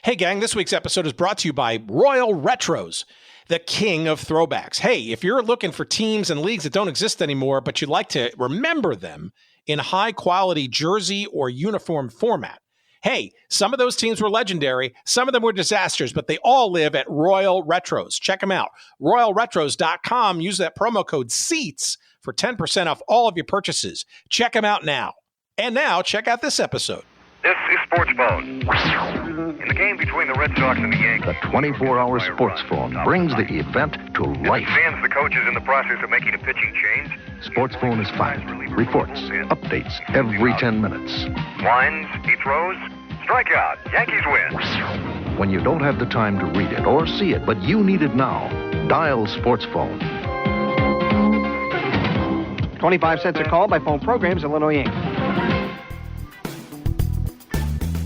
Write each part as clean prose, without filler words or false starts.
Hey, gang, this week's episode is brought to you by Royal Retros, the king of throwbacks. Hey, if you're looking for teams and leagues that don't exist anymore, but you'd like to remember them in high-quality jersey or uniform format, hey, some of those teams were legendary. Some of them were disasters, but they all live at Royal Retros. Check them out. RoyalRetros.com. Use that promo code SEATS for 10% off all of your purchases. Check them out now. And now, check out this episode. This is Sports Phone. In the game between the Red Sox and the Yankees, The 24-hour sports phone brings the event to life. fans, the coach is in the process of making a pitching change. Sports phone is fast, reports, updates every 10 minutes. Winds, he throws, strikeout, Yankees win. When you don't have the time to read it or see it, but you need it now, dial sports phone. 25 cents a call by phone programs, Illinois Yankees.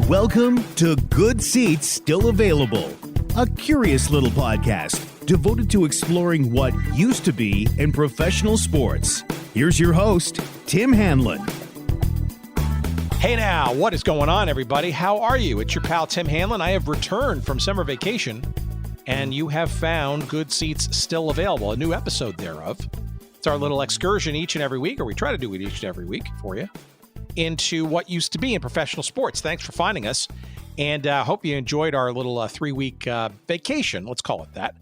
Welcome to Good Seats Still Available, a curious little podcast devoted to exploring what used to be in professional sports. Here's your host, Tim Hanlon. Hey now, what is going on, everybody? How are you? It's your pal, Tim Hanlon. I have returned from summer vacation, and you have found Good Seats Still Available, a new episode thereof. It's our little excursion each and every week, or we try to do it each and every week for you, into what used to be in professional sports. Thanks for finding us, and hope you enjoyed our little 3-week vacation, let's call it that.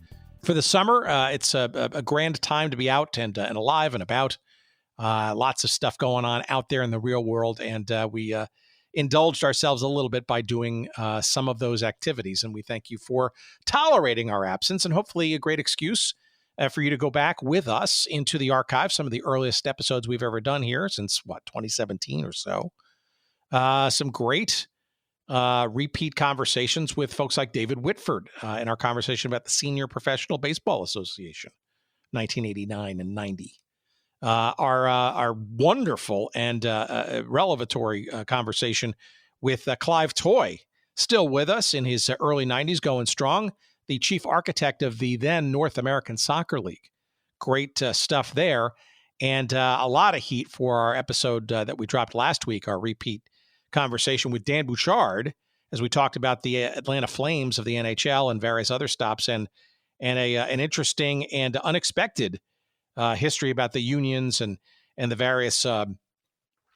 For the summer, it's a grand time to be out and alive and about. Lots of stuff going on out there in the real world, and we indulged ourselves a little bit by doing some of those activities, and we thank you for tolerating our absence, and hopefully a great excuse for you to go back with us into the archive, some of the earliest episodes we've ever done here since, 2017 or so. Some great repeat conversations with folks like David Whitford in our conversation about the Senior Professional Baseball Association, 1989 and 90. Our wonderful and revelatory conversation with Clive Toy, still with us in his early 90s, going strong, the chief architect of the then North American Soccer League. Great stuff there. And a lot of heat for our episode that we dropped last week, our repeat conversation with Dan Bouchard, as we talked about the Atlanta Flames of the NHL and various other stops, and an interesting and unexpected history about the unions and the various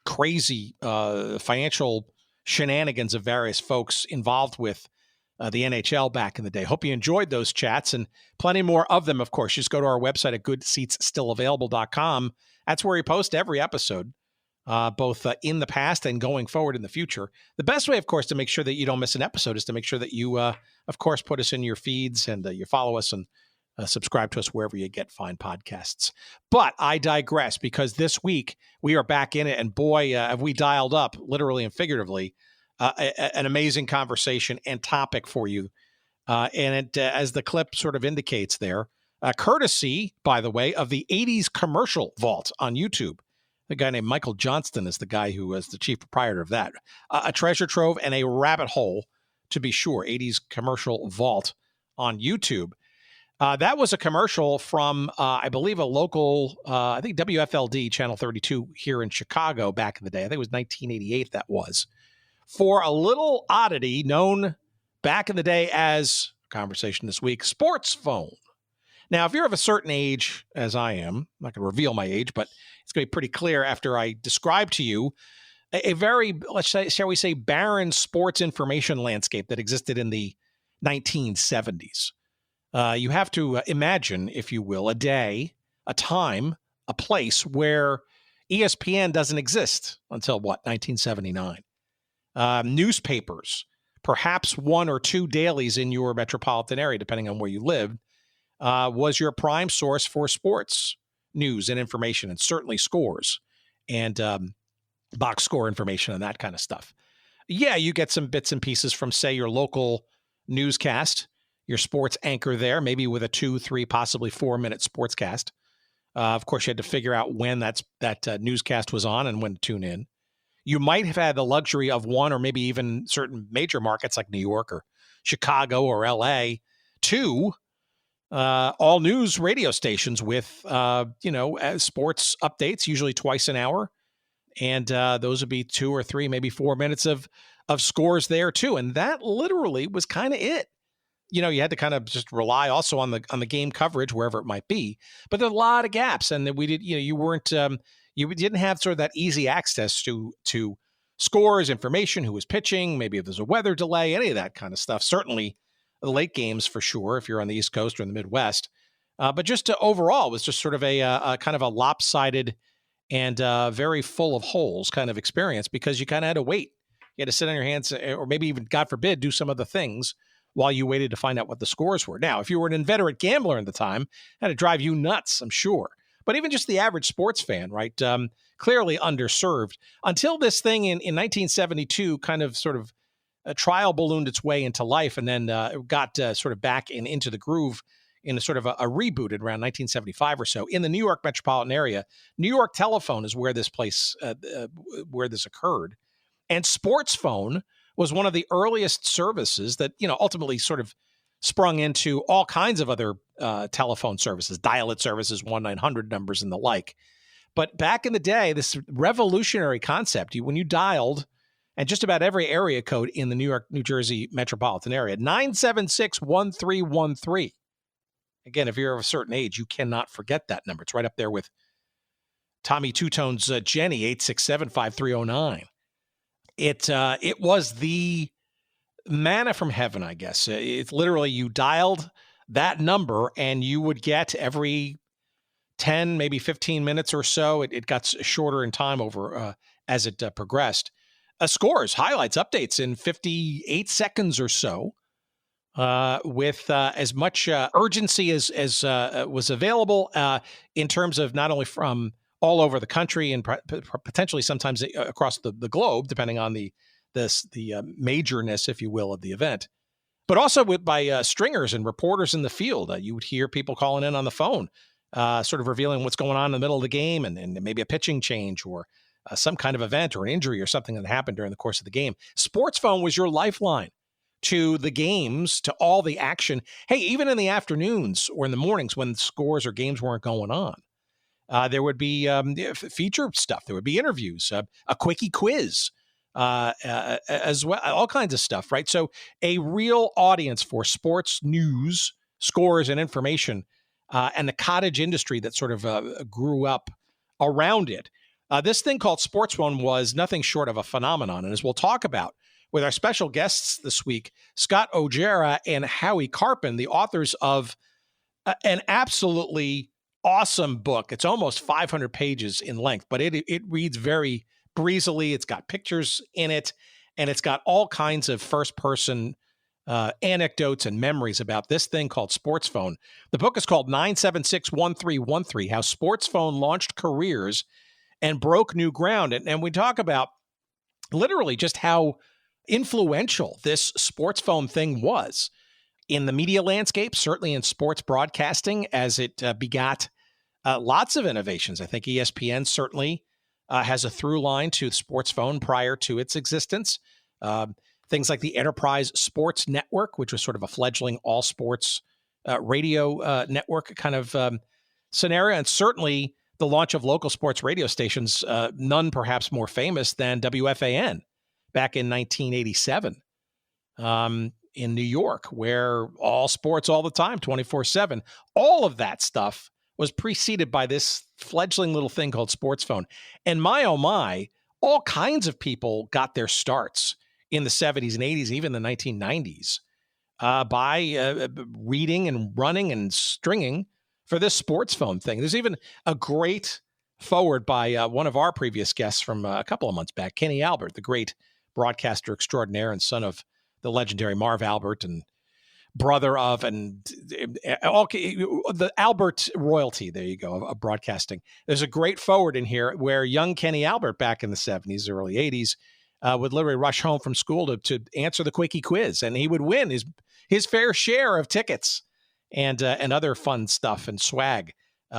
crazy financial shenanigans of various folks involved with the NHL back in the day. Hope you enjoyed those chats, and plenty more of them, of course. Just go to our website at goodseatsstillavailable.com. That's where we post every episode, both in the past and going forward in the future. The best way, of course, to make sure that you don't miss an episode is to make sure that you, of course, put us in your feeds and you follow us and subscribe to us wherever you get fine podcasts. But I digress, because this week we are back in it, and boy, have we dialed up, literally and figuratively, an amazing conversation and topic for you. And it, as the clip sort of indicates there, courtesy, by the way, of the 80s Commercial Vault on YouTube. A guy named Michael Johnston is the guy who was the chief proprietor of that. A treasure trove and a rabbit hole, to be sure. 80s Commercial Vault on YouTube. That was a commercial from, I believe, a local, I think WFLD, Channel 32 here in Chicago back in the day. I think it was 1988 that was. For a little oddity known back in the day as, conversation this week, Sports Phone. Now, if you're of a certain age, as I am, I'm not going to reveal my age, but it's going to be pretty clear after I describe to you a very, let's say, shall we say, barren sports information landscape that existed in the 1970s. You have to imagine, if you will, a day, a time, a place where ESPN doesn't exist until, 1979. Newspapers, perhaps one or two dailies in your metropolitan area, depending on where you lived, was your prime source for sports news and information, and certainly scores and box score information and that kind of stuff. Yeah, you get some bits and pieces from, say, your local newscast, your sports anchor there, maybe with a 2, 3, possibly 4-minute sportscast. Of course, you had to figure out when that newscast was on and when to tune in. You might have had the luxury of one, or maybe even certain major markets like New York or Chicago or LA, two all news radio stations with, sports updates, usually twice an hour. And those would be 2 or 3, maybe 4 minutes of of scores there too. And that literally was kind of it. You had to kind of just rely also on the game coverage wherever it might be. But there are a lot of gaps, and we did. You weren't you didn't have sort of that easy access to scores, information, who was pitching, maybe if there's a weather delay, any of that kind of stuff. Certainly the late games for sure, if you're on the East Coast or in the Midwest. But just overall, it was just sort of a kind of a lopsided and very full of holes kind of experience, because you kind of had to wait. You had to sit on your hands, or maybe even, God forbid, do some other things while you waited to find out what the scores were. Now, if you were an inveterate gambler at the time, it had to drive you nuts, I'm sure. But even just the average sports fan, right, clearly underserved, until this thing in 1972 kind of sort of trial ballooned its way into life, and then got sort of back into the groove in a sort of a reboot at around 1975 or so in the New York metropolitan area. New York Telephone is where this place, where this occurred. And Sports Phone was one of the earliest services that, ultimately sort of sprung into all kinds of other telephone services, dial-it services, 1-900 numbers and the like. But back in the day, this revolutionary concept, when you dialed, and just about every area code in the New York, New Jersey metropolitan area, 976-1313. Again, if you're of a certain age, you cannot forget that number. It's right up there with Tommy Two-Tone's Jenny, 867-5309. It was the manna from heaven, I guess. It's literally, you dialed that number and you would get every 10, maybe 15 minutes or so. It got shorter in time over as it progressed. Scores, highlights, updates in 58 seconds or so, with as much urgency as was available in terms of not only from all over the country and potentially sometimes across the globe, depending on the majorness, if you will, of the event, but also by stringers and reporters in the field. You would hear people calling in on the phone, sort of revealing what's going on in the middle of the game, and maybe a pitching change or some kind of event or an injury or something that happened during the course of the game. Sports Phone was your lifeline to the games, to all the action. Hey, even in the afternoons or in the mornings when scores or games weren't going on, there would be feature stuff. There would be interviews, a quickie quiz, as well, all kinds of stuff, right? So a real audience for sports news, scores, and information, and the cottage industry that sort of grew up around it. This thing called Sports Phone was nothing short of a phenomenon. And as we'll talk about with our special guests this week, Scott Orgera and Howie Karpin, the authors of an absolutely awesome book. It's almost 500 pages in length, but it reads very breezily. It's got pictures in it, and it's got all kinds of first-person anecdotes and memories about this thing called Sports Phone. The book is called 976-1313, How Sports Phone Launched Careers and Broke New Ground. And we talk about literally just how influential this Sports Phone thing was in the media landscape, certainly in sports broadcasting, as it begot lots of innovations. I think ESPN certainly has a through line to Sports Phone prior to its existence. Things like the Enterprise Sports Network, which was sort of a fledgling all sports radio network kind of scenario, and certainly the launch of local sports radio stations, none perhaps more famous than WFAN back in 1987 in New York, where all sports all the time, 24/7. All of that stuff was preceded by this fledgling little thing called Sports Phone. And my, oh my, all kinds of people got their starts in the 70s and 80s, even the 1990s, by reading and running and stringing for this Sports Phone thing. There's even a great forward by one of our previous guests from a couple of months back, Kenny Albert, the great broadcaster extraordinaire and son of the legendary Marv Albert and brother of, and all the Albert royalty, there you go, of broadcasting. There's a great forward in here where young Kenny Albert back in the 70s, early 80s, would literally rush home from school to answer the quickie quiz, and he would win his fair share of tickets and other fun stuff and swag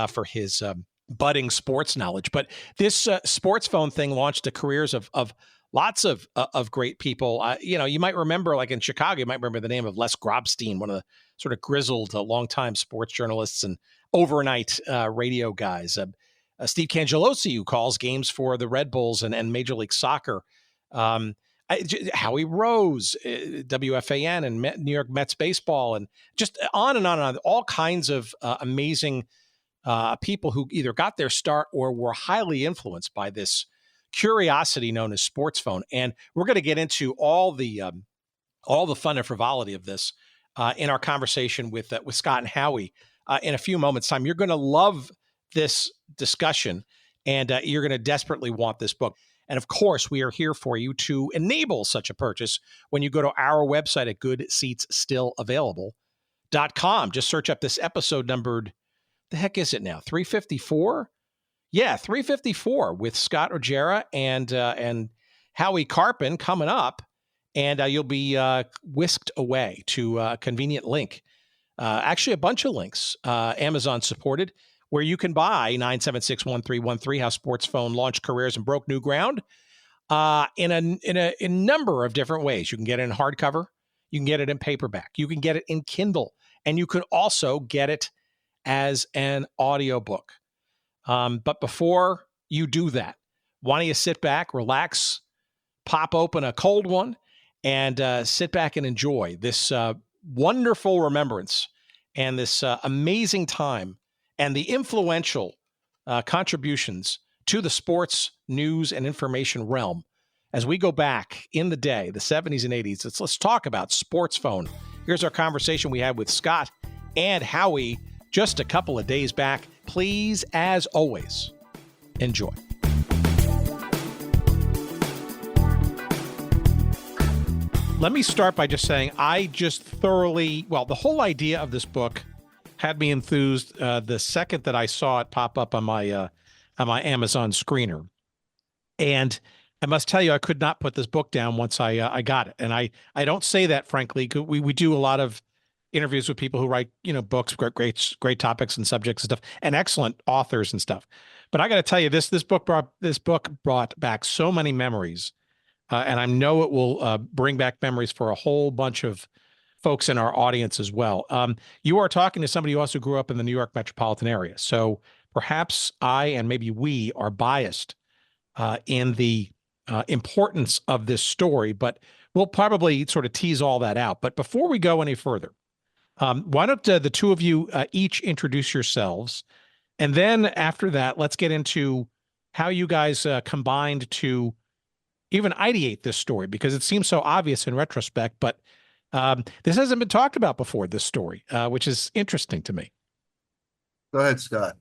for his budding sports knowledge. But this Sports Phone thing launched the careers of lots of great people. You might remember, like in Chicago, you might remember the name of Les Grobstein, one of the sort of grizzled, longtime sports journalists and overnight radio guys. Steve Cangelosi, who calls games for the Red Bulls and Major League Soccer. Howie Rose, WFAN, and New York Mets baseball, and just on and on and on. All kinds of amazing people who either got their start or were highly influenced by this curiosity known as sports phone. And we're going to get into all the fun and frivolity of this in our conversation with Scott and Howie in a few moments' time. You're going to love this discussion, and you're going to desperately want this book. And of course, we are here for you to enable such a purchase when you go to our website at goodseatsstillavailable.com. Just search up this episode numbered, the heck is it now? 354? Yeah, 354 with Scott Orgera and Howie Karpin coming up. And you'll be whisked away to a convenient link. Actually, a bunch of links, Amazon supported, where you can buy 976-1313, How Sports Phone Launched Careers and Broke New Ground, in a number of different ways. You can get it in hardcover. You can get it in paperback. You can get it in Kindle. And you can also get it as an audiobook. But before you do that, why don't you sit back, relax, pop open a cold one, and sit back and enjoy this wonderful remembrance and this amazing time and the influential contributions to the sports, news, and information realm. As we go back in the day, the 70s and 80s, let's talk about sports phone. Here's our conversation we had with Scott and Howie just a couple of days back. Please, as always, enjoy. Let me start by just saying I just thoroughly, the whole idea of this book had me enthused the second that I saw it pop up on my Amazon screener. And I must tell you, I could not put this book down once I got it. And I don't say that, frankly. We do a lot of interviews with people who write, books, great topics and subjects and stuff, and excellent authors and stuff. But I got to tell you, this book brought back so many memories. And I know it will bring back memories for a whole bunch of folks in our audience as well. You are talking to somebody who also grew up in the New York metropolitan area. So perhaps I and maybe we are biased in the importance of this story, but we'll probably sort of tease all that out. But before we go any further, why don't the two of you each introduce yourselves? And then after that, let's get into how you guys combined to even ideate this story, because it seems so obvious in retrospect, but this hasn't been talked about before, this story, which is interesting to me. Go ahead, Scott.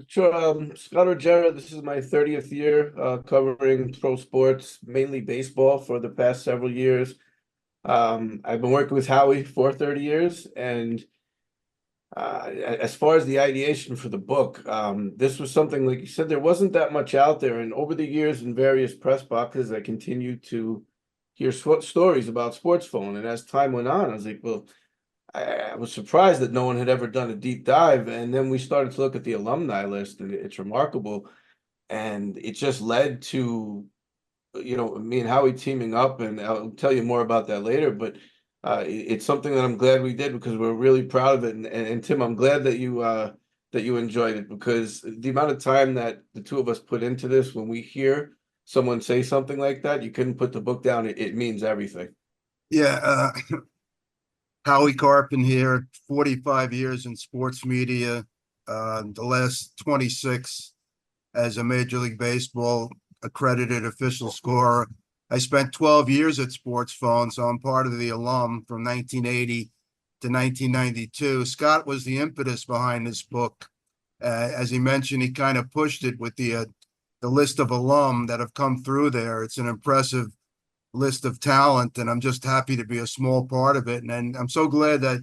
Sure. Scott Orgera, this is my 30th year covering pro sports, mainly baseball, for the past several years. I've been working with Howie for 30 years, and as far as the ideation for the book, this was something, like you said, there wasn't that much out there. And over the years in various press boxes, I continued to hear stories about sports phone. And as time went on, I was like, well, I was surprised that no one had ever done a deep dive. And then we started to look at the alumni list, and it's remarkable. And it just led to, me and Howie teaming up, and I'll tell you more about that later. But it's something that I'm glad we did, because we're really proud of it. And Tim, I'm glad that you enjoyed it, because the amount of time that the two of us put into this, when we hear someone say something like that, you couldn't put the book down. It means everything. Yeah. Howie Karpin here, 45 years in sports media, the last 26 as a Major League Baseball accredited official scorer. I spent 12 years at Sports Phone, so I'm part of the alum from 1980 to 1992. Scott was the impetus behind this book. As he mentioned, he kind of pushed it with the list of alum that have come through there. It's an impressive list of talent, and I'm just happy to be a small part of it. And I'm so glad that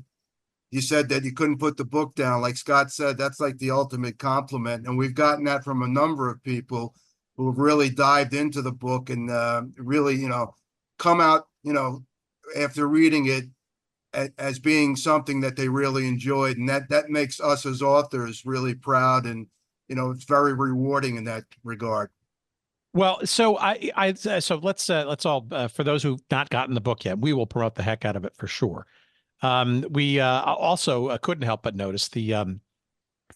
you said that you couldn't put the book down. Like Scott said, that's like the ultimate compliment. And we've gotten that from a number of people who have really dived into the book and really, come out, after reading it as being something that they really enjoyed. And that makes us as authors really proud. And, it's very rewarding in that regard. Well, so so let's all, for those who've not gotten the book yet, we will promote the heck out of it for sure. We also couldn't help but notice the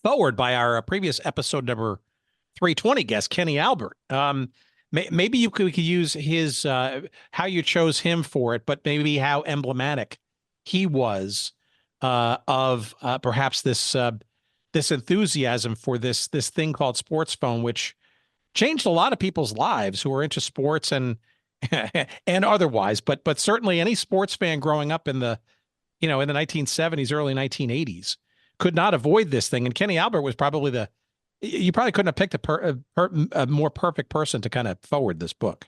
forward by our previous episode number 320 guest, Kenny Albert. Maybe we could use his how you chose him for it, but maybe how emblematic he was of perhaps this enthusiasm for this thing called sports phone, which changed a lot of people's lives who are into sports and and otherwise. But certainly any sports fan growing up in the in the 1970s, early 1980s could not avoid this thing. And Kenny Albert was probably you probably couldn't have picked a more perfect person to kind of forward this book.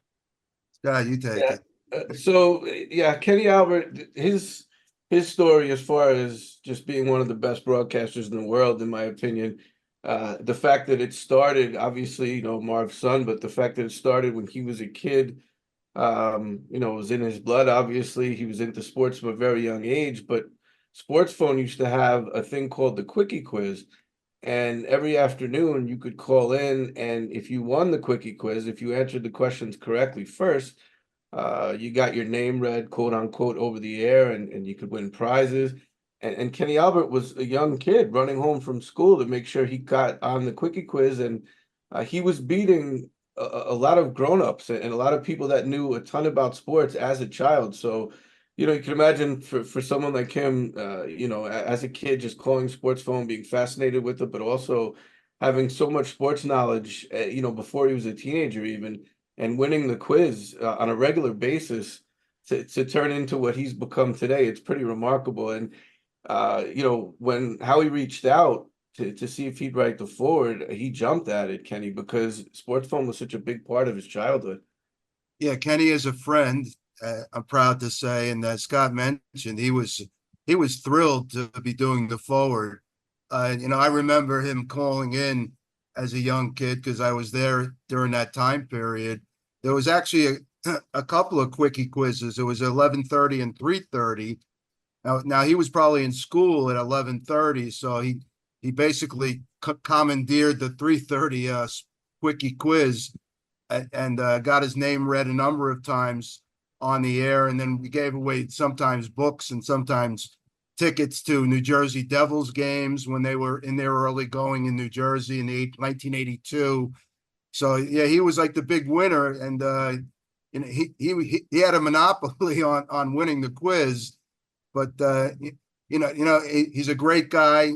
Yeah, you take Yeah. it. So yeah, Kenny Albert, his story as far as just being one of the best broadcasters in the world, in my opinion, the fact that it started, obviously, Marv's son, but the fact that it started when he was a kid, it was in his blood. Obviously, he was into sports from a very young age, but Sports Phone used to have a thing called the Quickie Quiz. And every afternoon you could call in, and if you won the Quickie Quiz, if you answered the questions correctly first, you got your name read, quote unquote, over the air, and you could win prizes. And Kenny Albert was a young kid running home from school to make sure he got on the Quickie Quiz, and he was beating a lot of grown-ups and a lot of people that knew a ton about sports as a child. So, you can imagine for someone like him, as a kid, just calling Sports Phone, being fascinated with it, but also having so much sports knowledge, before he was a teenager even, and winning the quiz on a regular basis to turn into what he's become today. It's pretty remarkable. And, when Howie reached out to see if he'd write the forward, he jumped at it, Kenny, because Sports Phone was such a big part of his childhood. Yeah, Kenny is a friend. I'm proud to say, and as Scott mentioned, he was thrilled to be doing the forward. I remember him calling in as a young kid because I was there during that time period. There was actually a couple of quickie quizzes. It was 11:30 and 3:30. Now he was probably in school at 11:30, so he basically commandeered the 3:30 quickie quiz and got his name read a number of times on the air. And then we gave away sometimes books and sometimes tickets to New Jersey Devils games when they were in their early going in New Jersey in 1982. So yeah, he was like the big winner, and he had a monopoly on winning the quiz. But he's a great guy,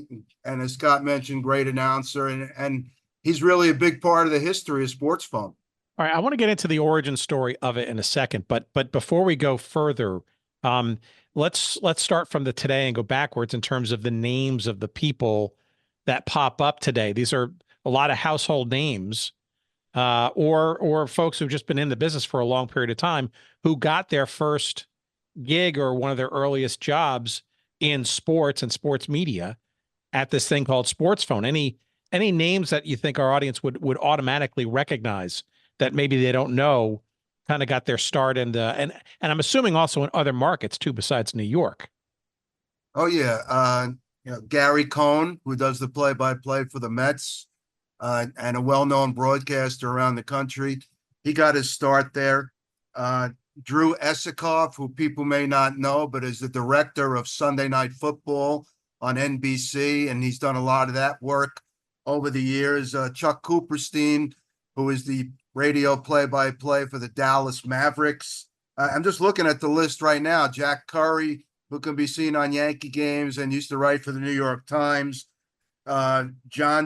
and as Scott mentioned, great announcer, and he's really a big part of the history of Sports Phone. All right, I want to get into the origin story of it in a second, but before we go further, let's start from the today and go backwards in terms of the names of the people that pop up today. These are a lot of household names, or folks who've just been in the business for a long period of time who got their first gig or one of their earliest jobs in sports and sports media at this thing called Sports Phone. Any names that you think our audience would automatically recognize that maybe they don't know, kind of got their start and I'm assuming also in other markets too besides New York? Oh yeah, Gary Cohn, who does the play-by-play for the Mets, and a well-known broadcaster around the country. He got his start there. Drew Esikoff, who people may not know, but is the director of Sunday Night Football on NBC, and he's done a lot of that work over the years. Chuck Cooperstein, who is the radio play-by-play for the Dallas Mavericks. I'm just looking at the list right now. Jack Curry, who can be seen on Yankee games and used to write for the New York Times. John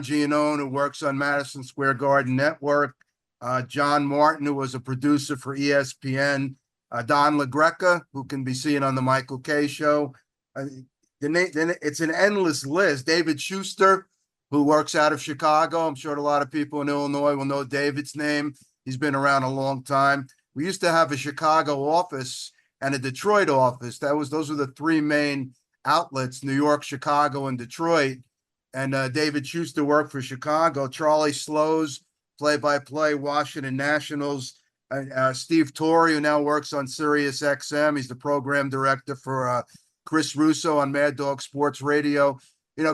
Giannone, who works on Madison Square Garden Network. John Martin, who was a producer for ESPN. Don LaGreca, who can be seen on the Michael Kay Show. It's an endless list. David Schuster, who works out of Chicago. I'm sure a lot of people in Illinois will know David's name. He's been around a long time. We used to have a Chicago office and a Detroit office. Those were the three main outlets, New York, Chicago, and Detroit. And David Schuster worked for Chicago. Charlie Slows, play-by-play, Washington Nationals. Steve Torrey, who now works on Sirius XM. He's the program director for Chris Russo on Mad Dog Sports Radio.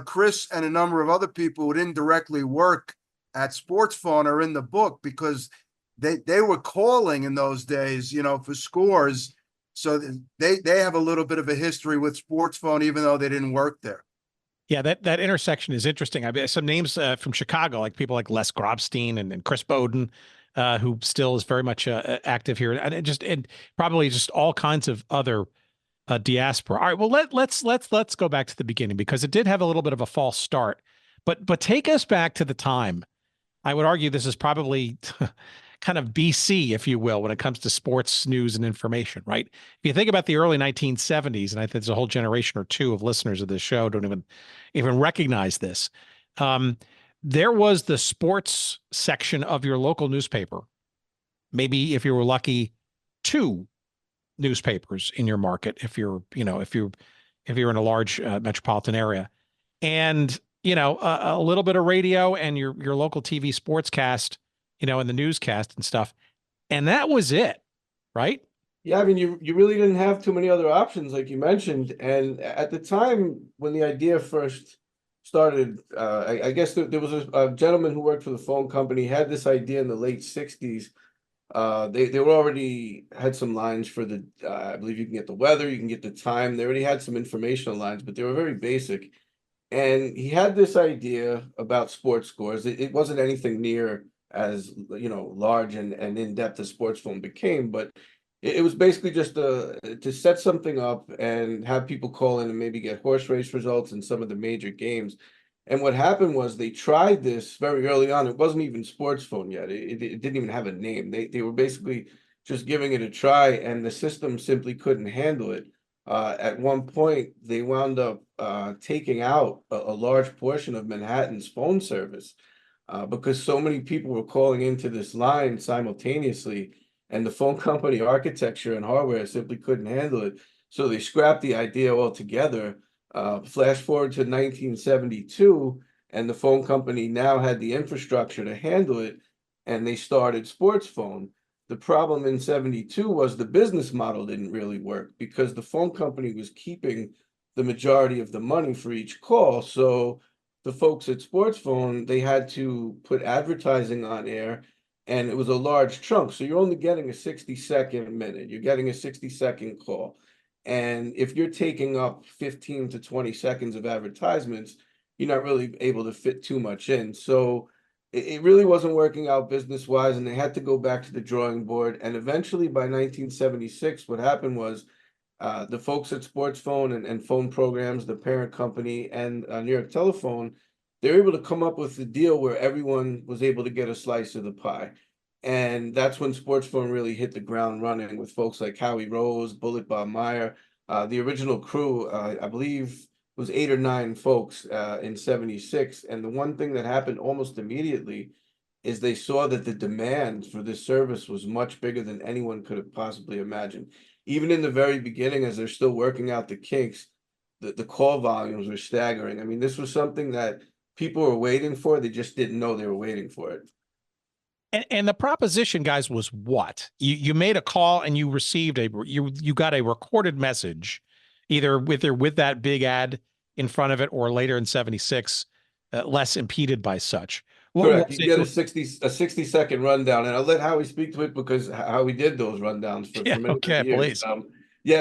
Chris and a number of other people who didn't directly work at Sports Phone are in the book because they were calling in those days, for scores. So they have a little bit of a history with Sports Phone, even though they didn't work there. Yeah, that intersection is interesting. I mean, some names from Chicago, like people like Les Grobstein and Chris Bowden, who still is very much active here, and probably just all kinds of other diaspora. All right, well let's go back to the beginning, because it did have a little bit of a false start, but take us back to the time. I would argue this is probably kind of BC, if you will, when it comes to sports news and information, right? If you think about the early 1970s, and I think there's a whole generation or two of listeners of this show don't even recognize this. There was the sports section of your local newspaper. Maybe if you were lucky, two newspapers in your market, if you're in a large metropolitan area, and a little bit of radio and your local TV sportscast, and the newscast and stuff, and that was it, right? Yeah, I mean, you really didn't have too many other options, like you mentioned. And at the time when the idea first started, I guess there was a gentleman who worked for the phone company, had this idea in the late 60s. They were already had some lines for the, I believe you can get the weather, you can get the time. They already had some informational lines, but they were very basic. And he had this idea about sports scores. It wasn't anything near as, large and in-depth as Sports Phone became, but it was basically just to set something up and have people call in and maybe get horse race results in some of the major games. And what happened was they tried this very early on. It wasn't even Sports Phone yet. It didn't even have a name. They were basically just giving it a try, and the system simply couldn't handle it. At one point, they wound up taking out a large portion of Manhattan's phone service because so many people were calling into this line simultaneously, and the phone company architecture and hardware simply couldn't handle it. So they scrapped the idea altogether. Flash forward to 1972, and the phone company now had the infrastructure to handle it, and they started Sports Phone. The problem in 72 was the business model didn't really work because the phone company was keeping the majority of the money for each call. So the folks at Sports Phone, they had to put advertising on air, and it was a large chunk. So you're only getting a 60-second minute. You're getting a 60-second call. And if you're taking up 15 to 20 seconds of advertisements, you're not really able to fit too much in. So it really wasn't working out business-wise, and they had to go back to the drawing board. And eventually, by 1976, what happened was the folks at Sports Phone and phone programs, the parent company, and New York Telephone, they were able to come up with a deal where everyone was able to get a slice of the pie. And that's when Sports Phone really hit the ground running with folks like Howie Rose, Bullet Bob Meyer. The original crew, I believe, was 8 or 9 folks in 76. And the one thing that happened almost immediately is they saw that the demand for this service was much bigger than anyone could have possibly imagined. Even in the very beginning, as they're still working out the kinks, the call volumes were staggering. I mean, this was something that people were waiting for. They just didn't know they were waiting for it. And the proposition, guys, was what? You made a call and you received you got a recorded message, either with that big ad in front of it, or later in 76, less impeded by such. Correct. You get a 60-second rundown, and I'll let Howie speak to it because Howie did those rundowns for many years. Please.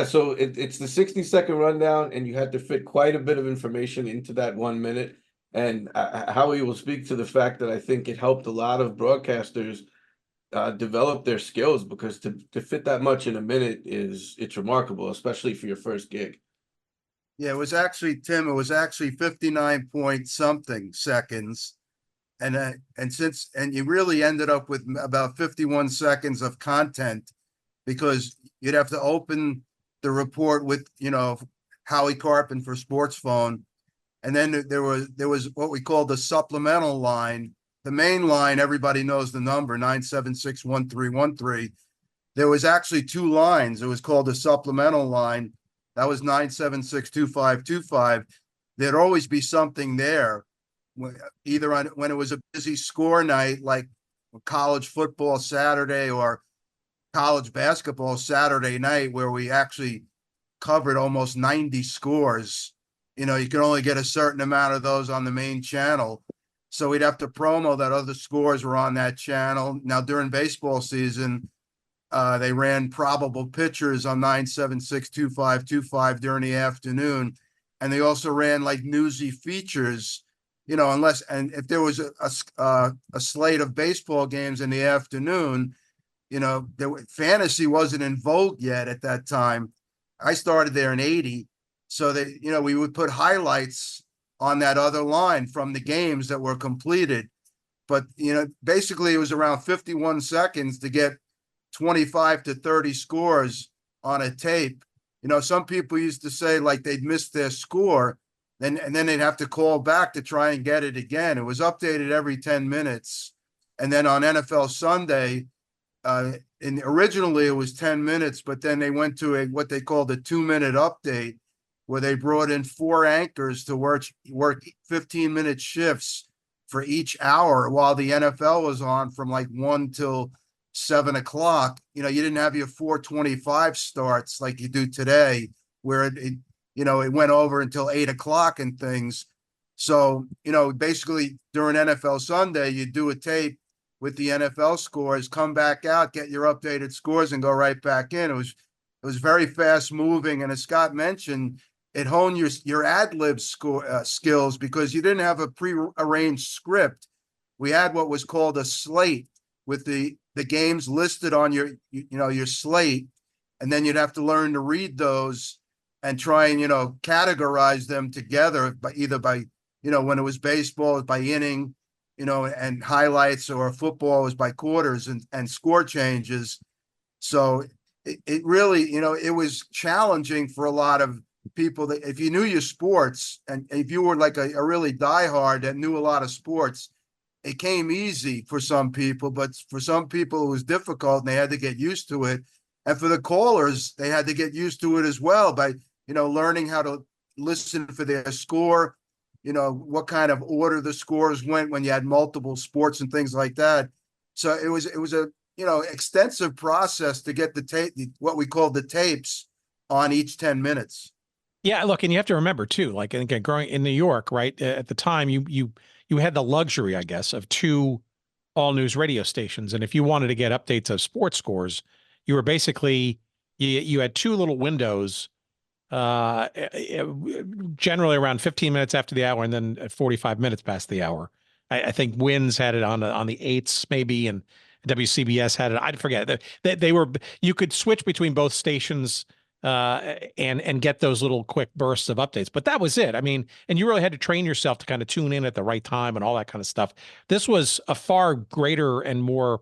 So it's the 60-second rundown, and you had to fit quite a bit of information into that 1 minute. And Howie will speak to the fact that I think it helped a lot of broadcasters develop their skills, because to fit that much in a minute it's remarkable, especially for your first gig. Yeah, it was actually, Tim, it was actually 59 point something seconds. And you really ended up with about 51 seconds of content, because you'd have to open the report with, Howie Karpin for Sports Phone. And then there was what we called the supplemental line. The main line, everybody knows the number, 976-1313. There was actually 2 lines. It was called the supplemental line. That was 976-2525. There'd always be something there, either when it was a busy score night, like college football Saturday or college basketball Saturday night, where we actually covered almost 90 scores. You can only get a certain amount of those on the main channel. So we'd have to promo that other scores were on that channel. Now, during baseball season, they ran probable pitchers on 976-2525 during the afternoon. And they also ran like newsy features, unless, and if there was a slate of baseball games in the afternoon, fantasy wasn't in vogue yet at that time. I started there in 80. So that, we would put highlights on that other line from the games that were completed. But, basically it was around 51 seconds to get 25 to 30 scores on a tape. Some people used to say like they'd missed their score, and then they'd have to call back to try and get it again. It was updated every 10 minutes. And then on NFL Sunday, and originally it was 10 minutes, but then they went to what they called a 2-minute update, where they brought in 4 anchors to work 15-minute shifts for each hour while the NFL was on from like 1 till 7 o'clock. You didn't have your 4:25 starts like you do today, where it went over until 8 o'clock and things. So, basically during NFL Sunday, you do a tape with the NFL scores, come back out, get your updated scores, and go right back in. It was very fast moving, and as Scott mentioned, it honed your ad lib skills, because you didn't have a pre-arranged script. We had what was called a slate with the games listed on your slate, and then you'd have to learn to read those and try and categorize them together by when it was baseball, it was by inning, and highlights, or football was by quarters and score changes. So it really, it was challenging for a lot of people that if you knew your sports, and if you were like a really diehard that knew a lot of sports, it came easy for some people, but for some people it was difficult and they had to get used to it. And for the callers, they had to get used to it as well by, learning how to listen for their score, what kind of order the scores went when you had multiple sports and things like that. So it was a, extensive process to get the tape, what we called the tapes, on each 10 minutes. Yeah, look, and you have to remember too, like again, growing in New York, right? At the time, you had the luxury, I guess, of 2 all news radio stations, and if you wanted to get updates of sports scores, you were basically you had 2 little windows, generally around 15 minutes after the hour, and then at 45 minutes past the hour. I think Wins had it on the 8s maybe, and WCBS had it. I forget. They were, you could switch between both stations and get those little quick bursts of updates. But that was it. I mean, and you really had to train yourself to kind of tune in at the right time and all that kind of stuff. This was a far greater and more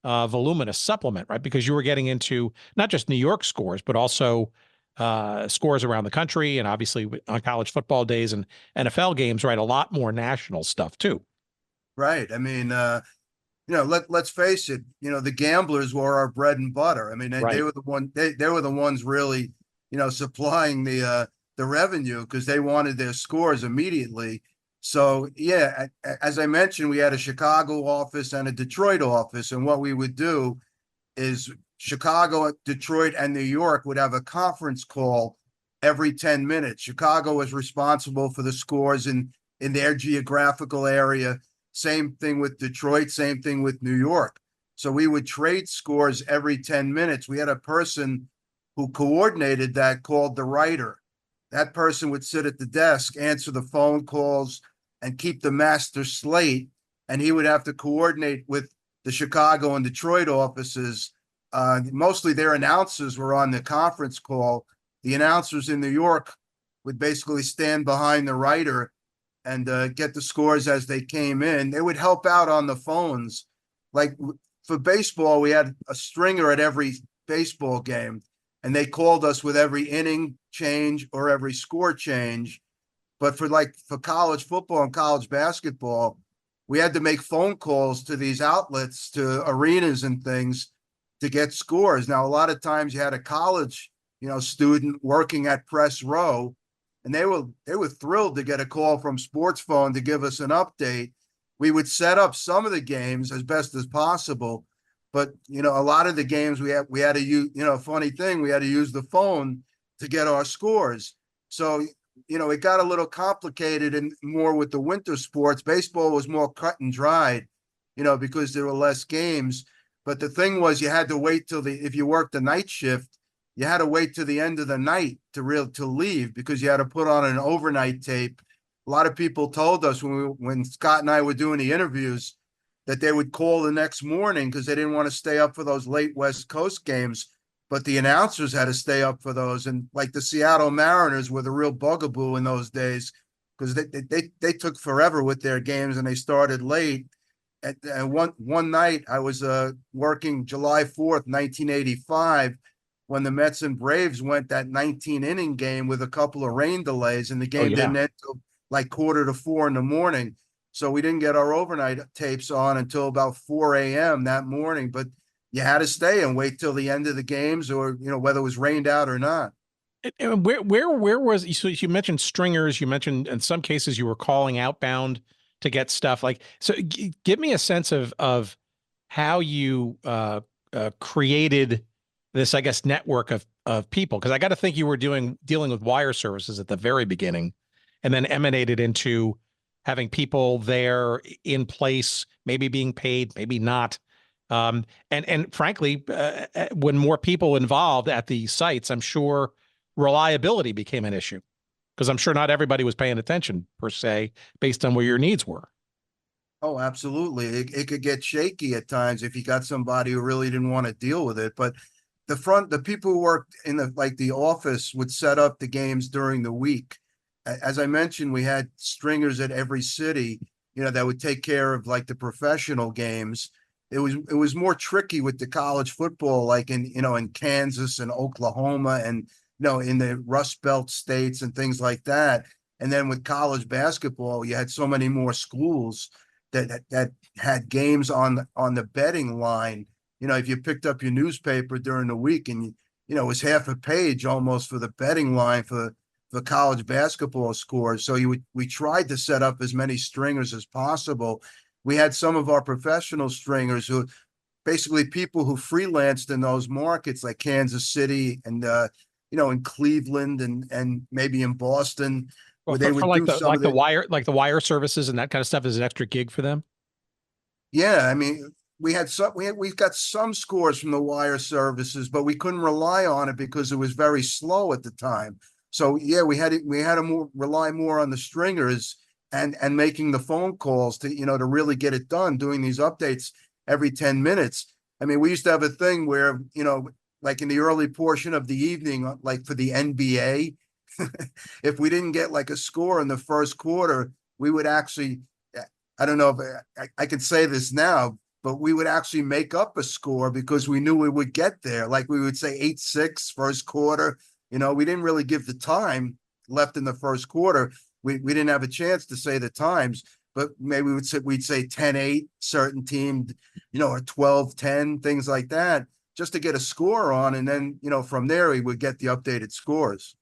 voluminous supplement, right? Because you were getting into not just New York scores, but also scores around the country, and obviously on college football days and NFL games, right? A lot more national stuff too. Right. I mean, let's face it, the gamblers were our bread and butter. I mean, they were the ones really, supplying the revenue, because they wanted their scores immediately. So yeah, as I mentioned, we had a Chicago office and a Detroit office, and what we would do is Chicago, Detroit, and New York would have a conference call every 10 minutes. Chicago was responsible for the scores in their geographical area. Same thing with Detroit, same thing with New York. So we would trade scores every 10 minutes. We had a person who coordinated that called the writer. That person would sit at the desk, answer the phone calls, and keep the master slate. And he would have to coordinate with the Chicago and Detroit offices. Mostly their announcers were on the conference call. The announcers in New York would basically stand behind the writer and get the scores as they came in. They would help out on the phones. Like for baseball, we had a stringer at every baseball game, and they called us with every inning change or every score change. But for college football and college basketball, we had to make phone calls to these outlets, to arenas and things, to get scores. Now, a lot of times you had a college, student working at press row, and they were thrilled to get a call from Sports Phone to give us an update. We would set up some of the games as best as possible, but a lot of the games we had to use, funny thing, we had to use the phone to get our scores. So it got a little complicated and more with the winter sports. Baseball was more cut and dried, because there were less games. But the thing was, you had to wait till if you worked the night shift, you had to wait till the end of the night to leave, because you had to put on an overnight tape a lot of people told us when Scott and I were doing the interviews that they would call the next morning because they didn't want to stay up for those late West Coast games. But the announcers had to stay up for those. And like the Seattle Mariners were the real bugaboo in those days because they took forever with their games and they started late. And one night I was working July 4th, 1985, when the Mets and Braves went that 19-inning game with a couple of rain delays, and the game didn't end till like 3:45 in the morning. So we didn't get our overnight tapes on until about 4 a.m. that morning. But you had to stay and wait till the end of the games, or whether it was rained out or not. And where was so you mentioned stringers? You mentioned in some cases you were calling outbound to get stuff like so. Give me a sense of how you created this, I guess, network of people, because I got to think you were dealing with wire services at the very beginning, and then emanated into having people there in place, maybe being paid, maybe not. And frankly, when more people involved at the sites, I'm sure reliability became an issue because I'm sure not everybody was paying attention per se based on where your needs were. Oh, absolutely. It could get shaky at times if you got somebody who really didn't want to deal with it. But the people who worked in the office would set up the games during the week. As I mentioned, we had stringers at every city, that would take care of like the professional games. It was more tricky with the college football, like in Kansas and Oklahoma and, in the Rust Belt states and things like that. And then with college basketball, you had so many more schools that had games on the betting line. If you picked up your newspaper during the week and it was half a page almost for the betting line for the college basketball scores. So we tried to set up as many stringers as possible. We had some of our professional stringers who basically people who freelanced in those markets like Kansas City and in Cleveland and maybe in Boston, Well, where they would like do some of the wire services and that kind of stuff is an extra gig for them. Yeah, I mean, we've got some scores from the wire services, but we couldn't rely on it because it was very slow at the time. So yeah, we had to rely more on the stringers and making the phone calls to to really get it done, doing these updates every 10 minutes. I mean, we used to have a thing where like in the early portion of the evening, like for the NBA, if we didn't get like a score in the first quarter, we would actually, I don't know if I can say this now, but we would actually make up a score because we knew we would get there. Like we would say 8-6 first quarter. We didn't really give the time left in the first quarter. We didn't have a chance to say the times, but maybe we'd say 10-8 certain team, or 12-10, things like that, just to get a score on. And then, from there we would get the updated scores.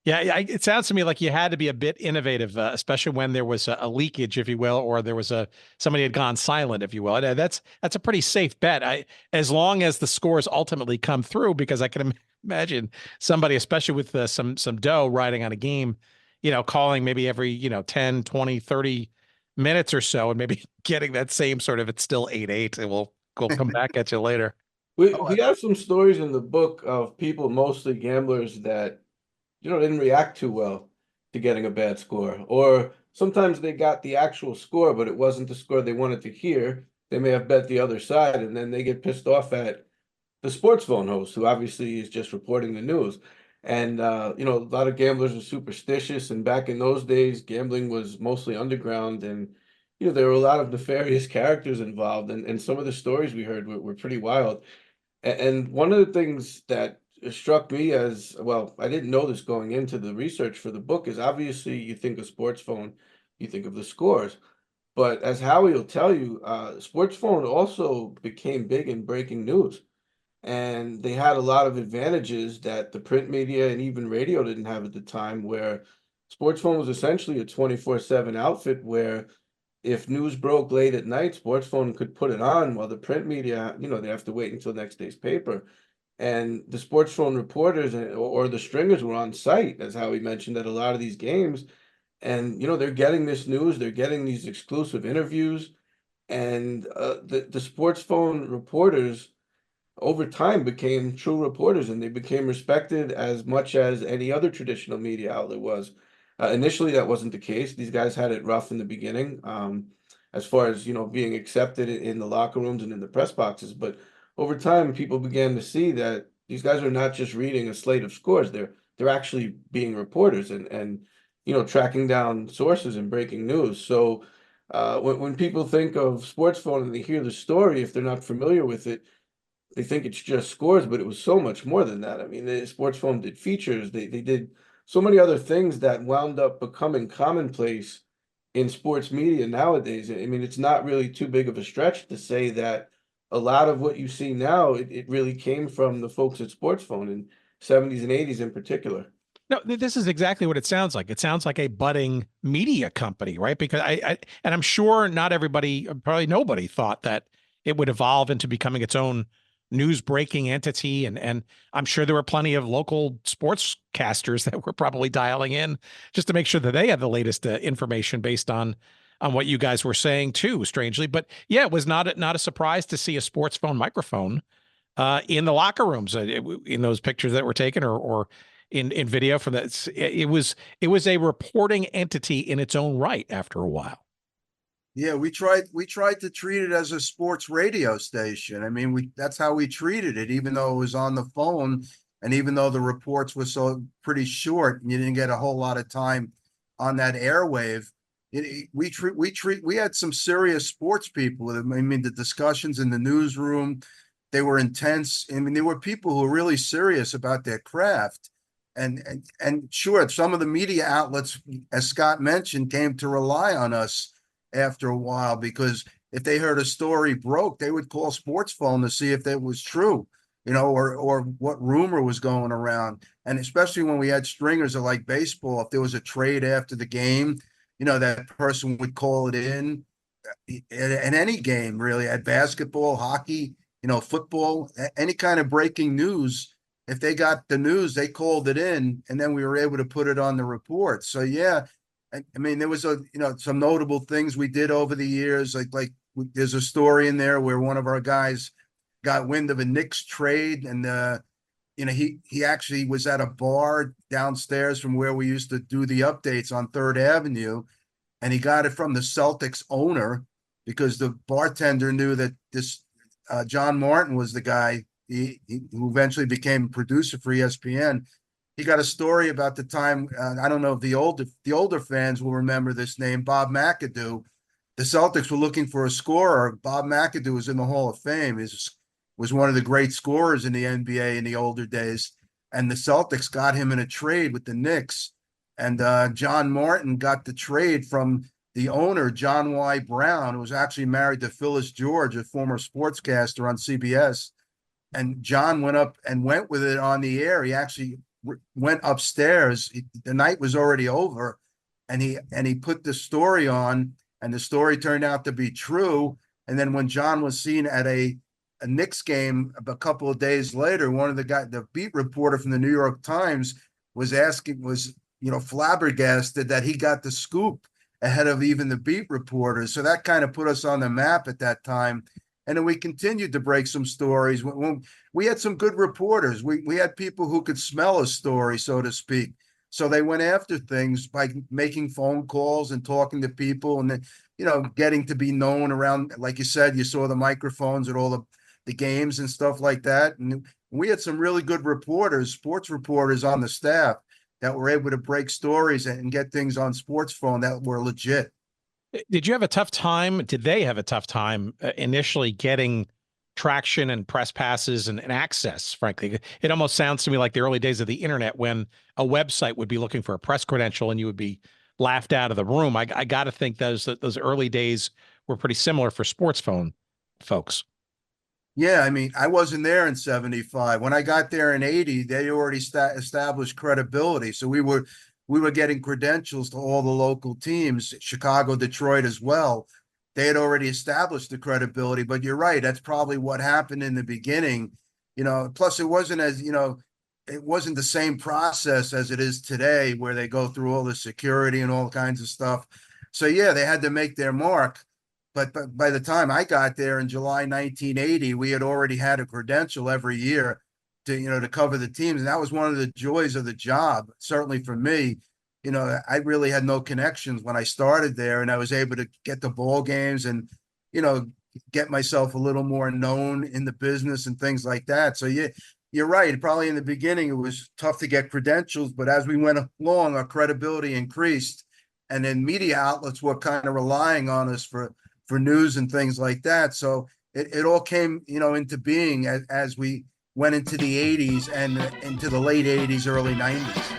Yeah, it sounds to me like you had to be a bit innovative, especially when there was a leakage, if you will, or there was somebody had gone silent, if you will. That's a pretty safe bet. As long as the scores ultimately come through, because I can imagine somebody, especially with some dough riding on a game, calling maybe every 10, 20, 30 minutes or so, and maybe getting that same sort of it's still 8-8, and we'll come back at you later. We have some stories in the book of people, mostly gamblers, that didn't react too well to getting a bad score. Or sometimes they got the actual score, but it wasn't the score they wanted to hear. They may have bet the other side, and then they get pissed off at the sports phone host, who obviously is just reporting the news. And, a lot of gamblers are superstitious. And back in those days, gambling was mostly underground. And, there were a lot of nefarious characters involved. And some of the stories we heard were pretty wild. And one of the things that struck me as well, I didn't know this going into the research for the book, is obviously you think of sports phone, you think of the scores. But as Howie will tell you, sports phone also became big in breaking news. And they had a lot of advantages that the print media and even radio didn't have at the time, where sports phone was essentially a 24/7 outfit where if news broke late at night, sports phone could put it on, while the print media, they have to wait until next day's paper. And the sports phone reporters or the stringers were on site, as Howie mentioned, at a lot of these games. And, they're getting this news, they're getting these exclusive interviews. And the sports phone reporters over time became true reporters, and they became respected as much as any other traditional media outlet was. Initially, that wasn't the case. These guys had it rough in the beginning, as far as, being accepted in the locker rooms and in the press boxes. But over time, people began to see that these guys are not just reading a slate of scores. They're actually being reporters and tracking down sources and breaking news. So when people think of Sports Phone and they hear the story, if they're not familiar with it, they think it's just scores, but it was so much more than that. I mean, the Sports Phone did features. They did so many other things that wound up becoming commonplace in sports media nowadays. I mean, it's not really too big of a stretch to say that a lot of what you see now, it really came from the folks at Sports Phone in 70s and 80s in particular. No, this is exactly what it sounds like. It sounds like a budding media company, right? Because and I'm sure not everybody, probably nobody thought that it would evolve into becoming its own news breaking entity. And I'm sure there were plenty of local sportscasters that were probably dialing in just to make sure that they had the latest information based on what you guys were saying too, strangely. But yeah, it was not a surprise to see a Sports Phone microphone in the locker rooms in those pictures that were taken or in video from that. It was a reporting entity in its own right after a while. Yeah, we tried to treat it as a sports radio station. I mean, that's how we treated it, even though it was on the phone, and even though the reports were so pretty short, and you didn't get a whole lot of time on that airwave. We had some serious sports people. I mean, the discussions in the newsroom, they were intense. I mean, there were people who were really serious about their craft. And sure, some of the media outlets, as Scott mentioned, came to rely on us after a while, because if they heard a story broke, they would call Sports Phone to see if that was true, or what rumor was going around. And especially when we had stringers of like baseball, if there was a trade after the game, that person would call it in any game, really, at basketball, hockey, football, any kind of breaking news. If they got the news, they called it in, and then we were able to put it on the report. So yeah, I mean, there was some notable things we did over the years. Like there's a story in there where one of our guys got wind of a Knicks trade, and he actually was at a bar downstairs from where we used to do the updates on 3rd Avenue, and he got it from the Celtics owner, because the bartender knew that this John Martin was the guy who eventually became producer for ESPN. He got a story about the time. I don't know if the older fans will remember this name, Bob McAdoo. The Celtics were looking for a scorer. Bob McAdoo was in the Hall of Fame. He was one of the great scorers in the NBA in the older days. And the Celtics got him in a trade with the Knicks. And John Martin got the trade from the owner, John Y. Brown, who was actually married to Phyllis George, a former sportscaster on CBS. And John went with it on the air. He actually went upstairs. The night was already over, and he put the story on, and the story turned out to be true. And then when John was seen at a Knicks game a couple of days later, one of the beat reporter from the New York Times was flabbergasted that he got the scoop ahead of even the beat reporters. So that kind of put us on the map at that time. And then we continued to break some stories. We had some good reporters. We had people who could smell a story, so to speak. So they went after things by making phone calls and talking to people, and then, getting to be known around. Like you said, you saw the microphones at all the games and stuff like that. And we had some really good reporters, sports reporters on the staff that were able to break stories and get things on Sports Phone that were legit. Did you have a tough time? Did they have a tough time initially getting traction and press passes and access? Frankly, it almost sounds to me like the early days of the internet, when a website would be looking for a press credential and you would be laughed out of the room. I got to think those early days were pretty similar for Sports Phone folks. Yeah, I mean, I wasn't there in 75. When I got there in 80, they already established credibility. So we were getting credentials to all the local teams, Chicago, Detroit as well. They had already established the credibility. But you're right, that's probably what happened in the beginning. Plus it wasn't it wasn't the same process as it is today, where they go through all the security and all kinds of stuff. So yeah, they had to make their mark. But by the time I got there in July 1980, we had already had a credential every year to cover the teams. And that was one of the joys of the job, certainly for me, I really had no connections when I started there, and I was able to get the ball games and, get myself a little more known in the business and things like that. So yeah, you're right. Probably in the beginning, it was tough to get credentials, but as we went along, our credibility increased, and then media outlets were kind of relying on us for news and things like that. So it all came, into being as we went into the 80s and into the late 80s, early 90s.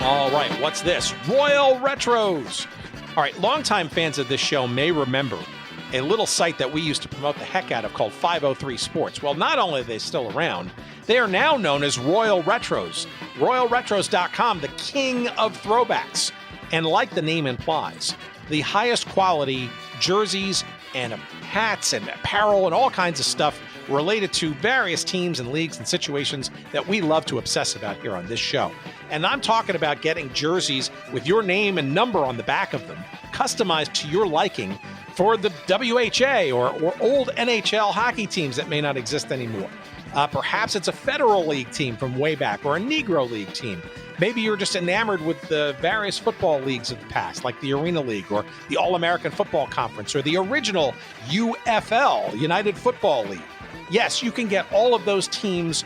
All right, what's this? Royal Retros. All right, longtime fans of this show may remember a little site that we used to promote the heck out of called 503 Sports. Well, not only are they still around, they are now known as Royal Retros. RoyalRetros.com, the king of throwbacks. And like the name implies, the highest quality jerseys and hats and apparel and all kinds of stuff related to various teams and leagues and situations that we love to obsess about here on this show. And I'm talking about getting jerseys with your name and number on the back of them, customized to your liking for the WHA or old NHL hockey teams that may not exist anymore. Perhaps it's a Federal League team from way back or a Negro League team. Maybe you're just enamored with the various football leagues of the past, like the Arena League or the All-American Football Conference or the original UFL, United Football League. Yes, you can get all of those teams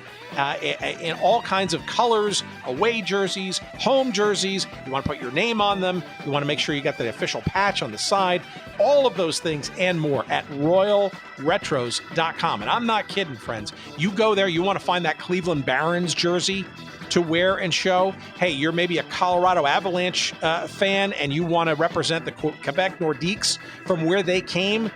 in all kinds of colors, away jerseys, home jerseys. You want to put your name on them. You want to make sure you got the official patch on the side. All of those things and more at RoyalRetros.com. And I'm not kidding, friends. You go there, you want to find that Cleveland Barons jersey to wear and show. Hey, you're maybe a Colorado Avalanche fan and you want to represent the Quebec Nordiques from where they came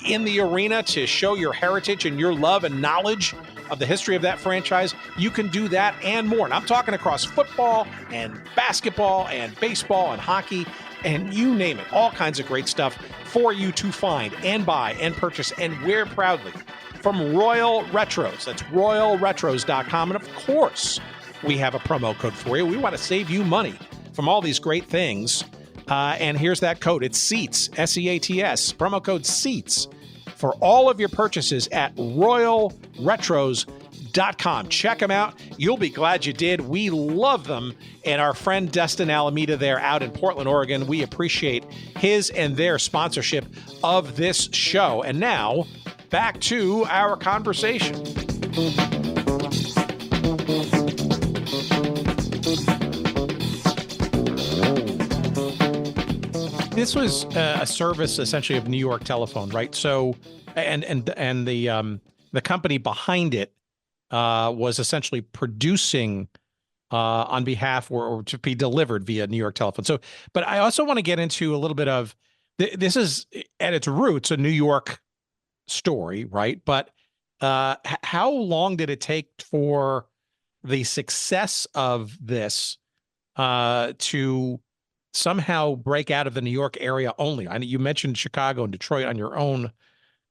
in the arena to show your heritage and your love and knowledge of the history of that franchise. You can do that and more. And I'm talking across football and basketball and baseball and hockey and you name it. All kinds of great stuff for you to find and buy and purchase and wear proudly from Royal Retros. That's RoyalRetros.com. And of course, we have a promo code for you. We want to save you money from all these great things. And here's that code. It's SEATS, SEATS, promo code SEATS for all of your purchases at RoyalRetros.com. Check them out. You'll be glad you did. We love them. And our friend Destin Alameda there out in Portland, Oregon, we appreciate his and their sponsorship of this show. And now, back to our conversation. This was a service essentially of New York Telephone, right? So, and the company behind it was essentially producing on behalf or to be delivered via New York Telephone. So, but I also want to get into a little bit of this is at its roots a New York story, right? But how long did it take for the success of this to somehow break out of the New York area only? I know you mentioned Chicago and Detroit on your own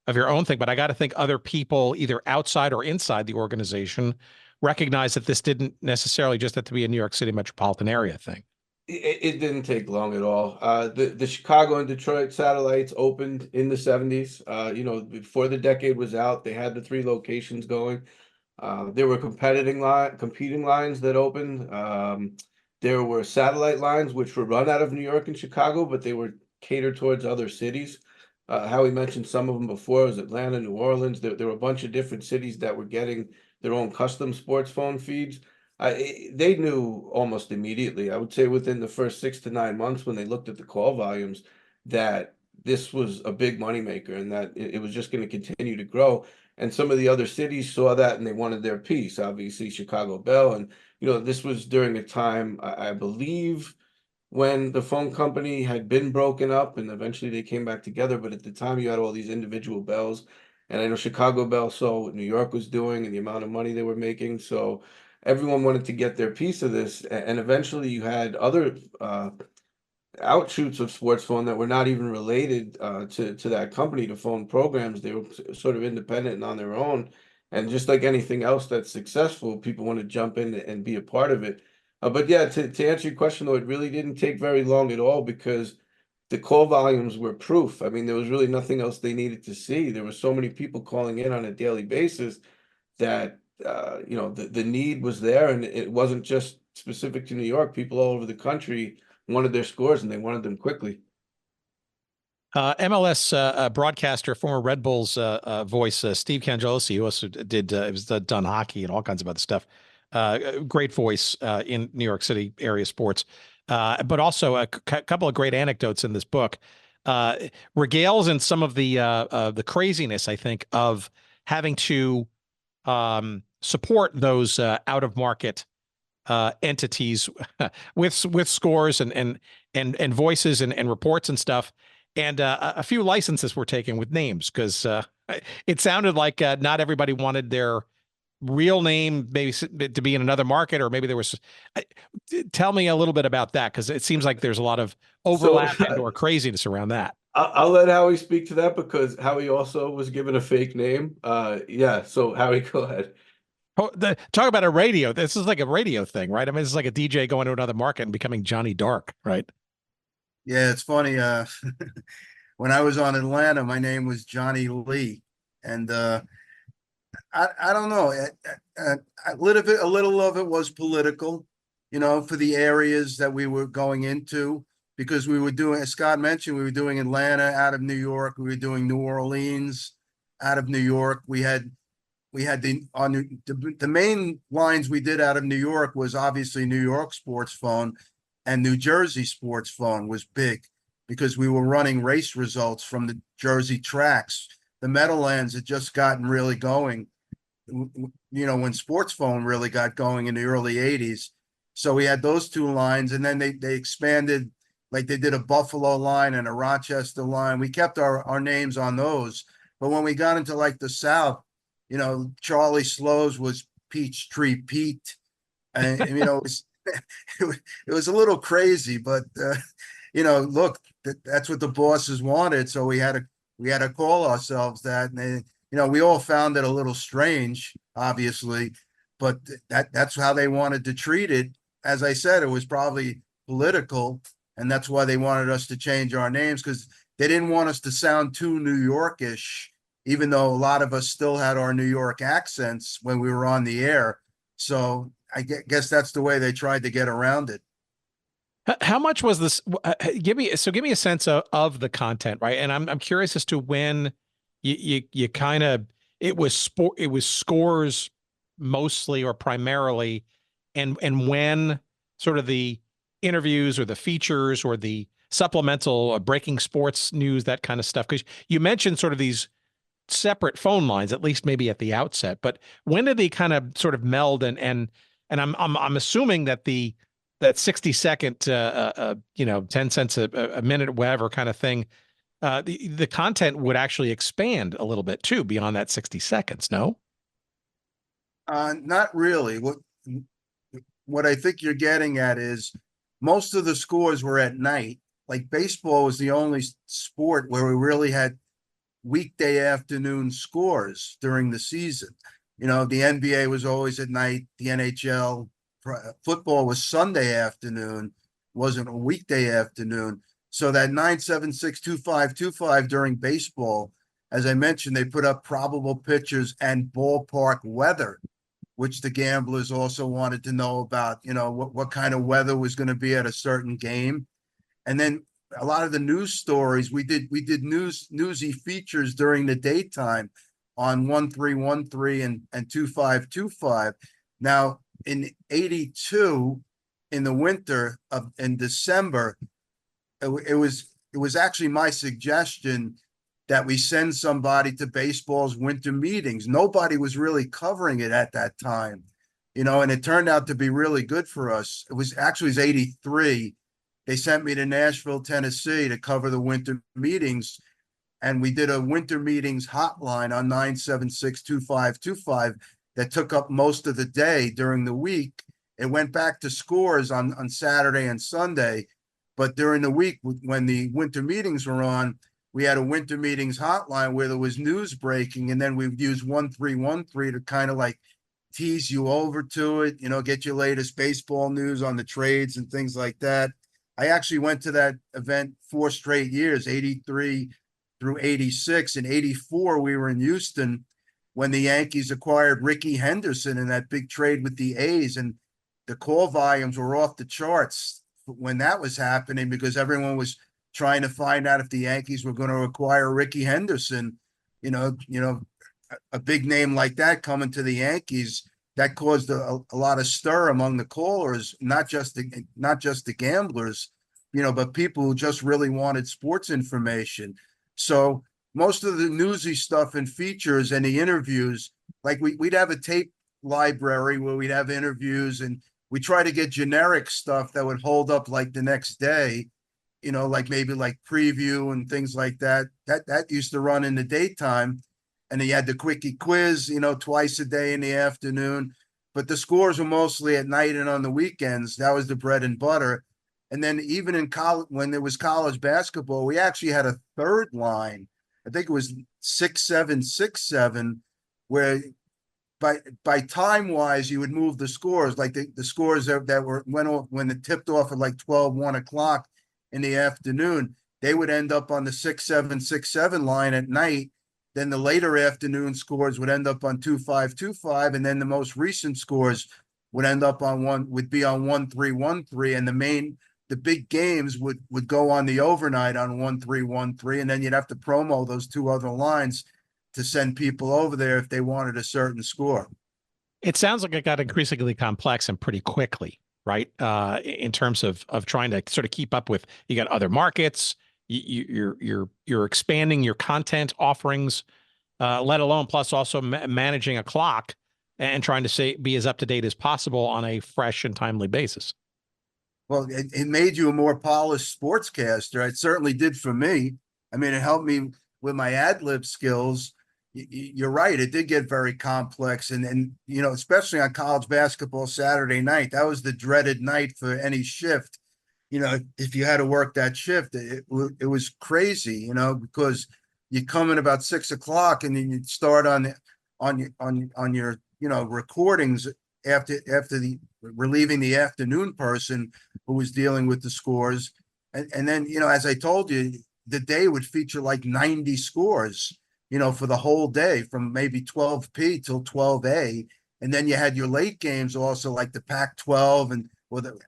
thing, but I got to think other people either outside or inside the organization recognize that this didn't necessarily just have to be a New York City metropolitan area thing. It didn't take long at all. The Chicago and Detroit satellites opened in the 70s. Before the decade was out, they had the 3 locations going. There were competing lines that opened. There were satellite lines which were run out of New York and Chicago, but they were catered towards other cities. Howie mentioned some of them before. It was Atlanta, New Orleans. There were a bunch of different cities that were getting their own custom sports phone feeds. They knew almost immediately, I would say within the first 6 to 9 months when they looked at the call volumes, that this was a big moneymaker and that it was just going to continue to grow. And some of the other cities saw that and they wanted their piece. Obviously, Chicago Bell. And, this was during a time, I believe, when the phone company had been broken up and eventually they came back together. But at the time, you had all these individual bells. And I know Chicago Bell saw what New York was doing and the amount of money they were making. So everyone wanted to get their piece of this. And eventually you had other outshoots of sports phone that were not even related to that company, to phone programs. They were sort of independent and on their own. And just like anything else that's successful, people want to jump in and be a part of it. But yeah, to answer your question, though, it really didn't take very long at all because the call volumes were proof. I mean, there was really nothing else they needed to see. There were so many people calling in on a daily basis that the need was there, and it wasn't just specific to New York. People all over the country wanted their scores, and they wanted them quickly. MLS broadcaster, former Red Bulls voice, Steve Cangelosi, who also did it was done hockey and all kinds of other stuff. Great voice in New York City area sports, but also a couple of great anecdotes in this book. Regales in some of the craziness, I think, of having to support those out of market entities with scores and voices and reports and stuff. And a few licenses were taken with names because it sounded like not everybody wanted their real name maybe to be in another market, or maybe there was. Tell me a little bit about that, because it seems like there's a lot of overlap or craziness around that. I'll let Howie speak to that, because Howie also was given a fake name. Yeah, so Howie, go ahead. Oh, talk about a radio. This is like a radio thing, right? I mean, it's like a DJ going to another market and becoming Johnny Dark, right? Yeah, it's funny. When I was on Atlanta, my name was Johnny Lee, and I don't know. A little of it was political, for the areas that we were going into, because we were doing, as Scott mentioned, we were doing Atlanta out of New York. We were doing New Orleans out of New York. We had the main lines we did out of New York was obviously New York sports phone, and New Jersey sports phone was big because we were running race results from the Jersey tracks. The Meadowlands had just gotten really going, when sports phone really got going in the early 80s. So we had those two lines, and then they expanded, like they did a Buffalo line and a Rochester line. We kept our names on those. But when we got into like the South, Charlie Slows was Peachtree Pete. And, it was a little crazy, but look, that's what the bosses wanted, so we had to call ourselves that. And we all found it a little strange, obviously, but that's how they wanted to treat it. As I said, it was probably political, and that's why they wanted us to change our names, because they didn't want us to sound too New Yorkish, even though a lot of us still had our New York accents when we were on the air. So I guess that's the way they tried to get around it. How much was this? Give me a sense of the content, right? And I'm curious as to when you kind of, it was scores mostly or primarily, and when sort of the interviews or the features or the supplemental breaking sports news, that kind of stuff. Because you mentioned sort of these separate phone lines, at least maybe at the outset. But when did they kind of sort of meld? And I'm assuming that that 60-second, 10 cents a minute, whatever kind of thing, the content would actually expand a little bit too beyond that 60 seconds. No? Not really. What I think you're getting at is most of the scores were at night. Like baseball was the only sport where we really had weekday afternoon scores during the season. The NBA was always at night. The NHL, football was Sunday afternoon, wasn't a weekday afternoon. So that 9762525 during baseball, as I mentioned, they put up probable pitchers and ballpark weather, which the gamblers also wanted to know about, what kind of weather was going to be at a certain game. And then a lot of the news stories, we did newsy features during the daytime on 1313 and 2525. Now in 82, in the winter in December, it was actually my suggestion that we send somebody to baseball's winter meetings. Nobody was really covering it at that time, and it turned out to be really good for us. It was 83. They sent me to Nashville, Tennessee to cover the winter meetings. And we did a winter meetings hotline on 9762525 that took up most of the day during the week. It went back to scores on Saturday and Sunday. But during the week, when the winter meetings were on, we had a winter meetings hotline where there was news breaking. And then we'd use 1313 to kind of like tease you over to it, get your latest baseball news on the trades and things like that. I actually went to that event 4 straight years, 83 through 86. In 84, we were in Houston when the Yankees acquired Ricky Henderson in that big trade with the A's, and the call volumes were off the charts when that was happening because everyone was trying to find out if the Yankees were going to acquire Ricky Henderson. A big name like that coming to the Yankees, that caused a lot of stir among the callers, not just the gamblers, but people who just really wanted sports information. So most of the newsy stuff and features and the interviews, like we'd have a tape library where we'd have interviews, and we try to get generic stuff that would hold up like the next day, like maybe like preview and things like that. That used to run in the daytime. And he had the quickie quiz, twice a day in the afternoon. But the scores were mostly at night and on the weekends. That was the bread and butter. And then even in college, when there was college basketball, we actually had a third line. I think it was 6-7-6-7, where by time wise, you would move the scores, like the scores that went off when it tipped off at like 1 o'clock in the afternoon. They would end up on the 6-7-6-7 line at night. Then the later afternoon scores would end up on 2-5-2-5, and then the most recent scores would end up on 1-3-1-3, and the big games would go on the overnight on 1-3-1-3, and then you'd have to promo those two other lines to send people over there if they wanted a certain score. It sounds like it got increasingly complex and pretty quickly, right? In terms of trying to sort of keep up with, you got other markets. You're expanding your content offerings, let alone plus also managing a clock and trying to be as up to date as possible on a fresh and timely basis. Well, it made you a more polished sportscaster. It certainly did for me. I mean, it helped me with my ad lib skills. You're right; it did get very complex, and especially on college basketball Saturday night, that was the dreaded night for any shift. If you had to work that shift, it was crazy, because you come in about 6 o'clock and then you'd start on your, recordings after relieving the afternoon person who was dealing with the scores. And then, as I told you, the day would feature like 90 scores, for the whole day from maybe 12P till 12A. And then you had your late games also, like the Pac-12 and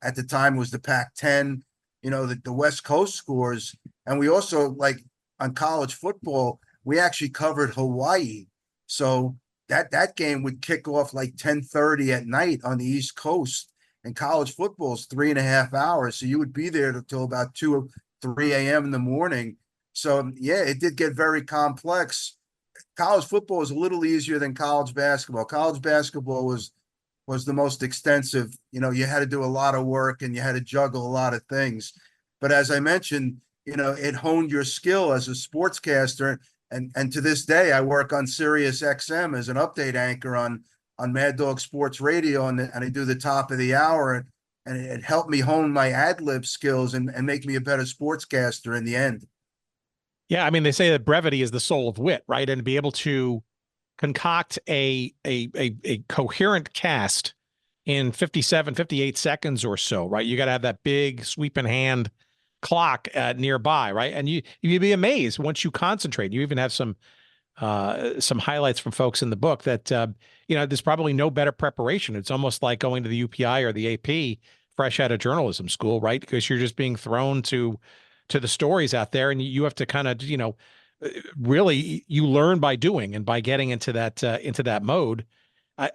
at the time was the Pac-10, the West Coast scores. And we also, like on college football, we actually covered Hawaii. So that game would kick off like 10:30 at night on the East Coast. And college football is 3.5 hours. So you would be there until about 2 or 3 a.m. in the morning. So, yeah, it did get very complex. College football is a little easier than college basketball. College basketball was the most extensive. You had to do a lot of work and you had to juggle a lot of things. But as I mentioned, it honed your skill as a sportscaster. And to this day, I work on Sirius XM as an update anchor on Mad Dog Sports Radio, and I do the top of the hour, and it helped me hone my ad lib skills and make me a better sportscaster in the end. Yeah, I mean, they say that brevity is the soul of wit, right? And to be able to concoct a coherent cast in 57, 58 seconds or so, right? You got to have that big sweep in hand clock nearby, right? And you'd be amazed once you concentrate. You even have some highlights from folks in the book that there's probably no better preparation. It's almost like going to the UPI or the AP fresh out of journalism school, right? Because you're just being thrown to the stories out there, and you have to kind of really, you learn by doing and by getting into that mode.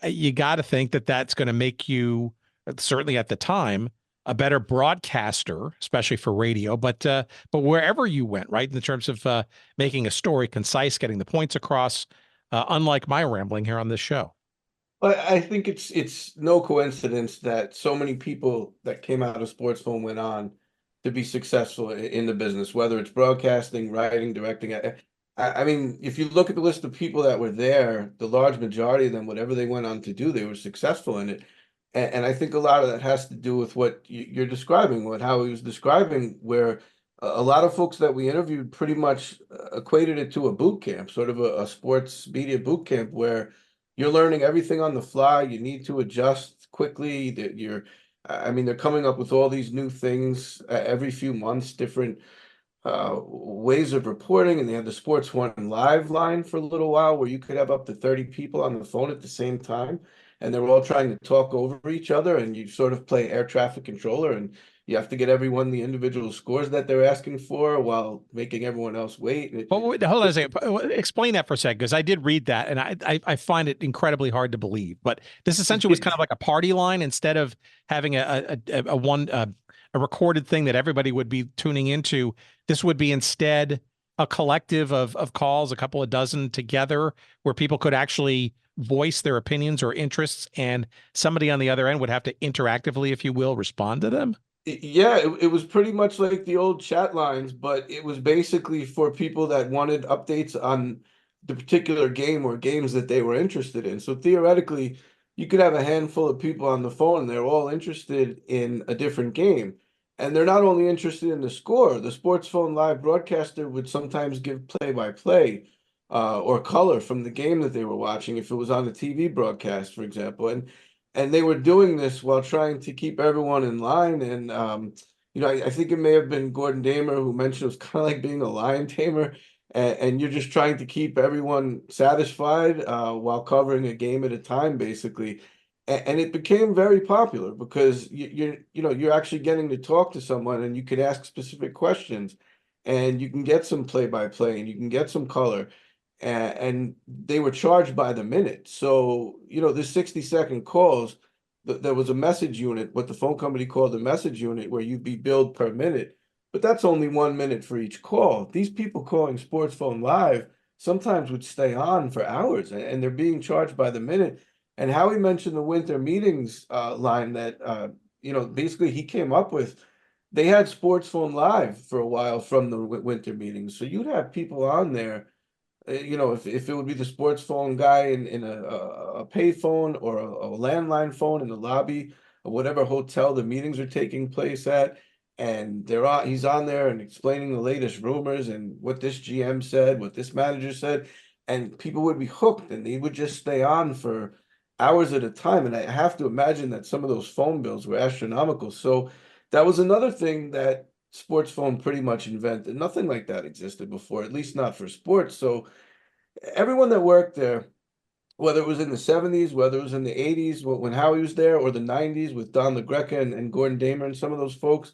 You got to think that that's going to make you, certainly at the time, a better broadcaster, especially for radio, but wherever you went, right, in terms of making a story concise, getting the points across, unlike my rambling here on this show. Well, I think it's no coincidence that so many people that came out of sports film went on to be successful in the business, whether it's broadcasting, writing, directing. I mean, if you look at the list of people that were there, the large majority of them, whatever they went on to do, they were successful in it. And I think a lot of that has to do with what you're describing, what Howie was describing, where a lot of folks that we interviewed pretty much equated it to a boot camp, sort of a sports media boot camp, where you're learning everything on the fly. You need to adjust quickly. That I mean, they're coming up with all these new things every few months, different ways of reporting, and they had the Sports One live line for a little while where you could have up to 30 people on the phone at the same time, and they were all trying to talk over each other, and you sort of play air traffic controller, and you have to get everyone the individual scores that they're asking for while making everyone else wait. And But wait, hold on a second. Explain that for a second, because I did read that, and I find it incredibly hard to believe. But this essentially was kind of like a party line instead of having a recorded thing that everybody would be tuning into. This would be instead a collective of calls, a couple of dozen together, where people could actually voice their opinions or interests, and somebody on the other end would have to interactively, if you will, respond to them. Yeah, it was pretty much like the old chat lines, but it was basically for people that wanted updates on the particular game or games that they were interested in. So theoretically, you could have a handful of people on the phone, and they're all interested in a different game. And they're not only interested in the score, the sports phone live broadcaster would sometimes give play-by-play or color from the game that they were watching if it was on the TV broadcast, for example. And they were doing this while trying to keep everyone in line. And I think it may have been Gordon Damer who mentioned it was kind of like being a lion tamer, and you're just trying to keep everyone satisfied while covering a game at a time, basically. And it became very popular because you're actually getting to talk to someone, and you can ask specific questions, and you can get some play-by-play, and you can get some color, and they were charged by the minute. So, the 60-second calls, there was a message unit, what the phone company called a message unit, where you'd be billed per minute. But that's only 1 minute for each call. These people calling Sports Phone Live sometimes would stay on for hours, and they're being charged by the minute. And Howie mentioned the winter meetings line that, basically he came up with. They had Sports Phone Live for a while from the winter meetings. So you'd have people on there, if it would be the sports phone guy in a pay phone or a landline phone in the lobby of whatever hotel the meetings are taking place at, and he's on there and explaining the latest rumors and what this GM said, what this manager said, and people would be hooked, and they would just stay on for hours at a time. And I have to imagine that some of those phone bills were astronomical. So that was another thing that sports phone pretty much invented. Nothing like that existed before, at least not for sports. So everyone that worked there, whether it was in the 70s, whether it was in the 80s when Howie was there, or the 90s with Don LaGreca and Gordon Damer and some of those folks,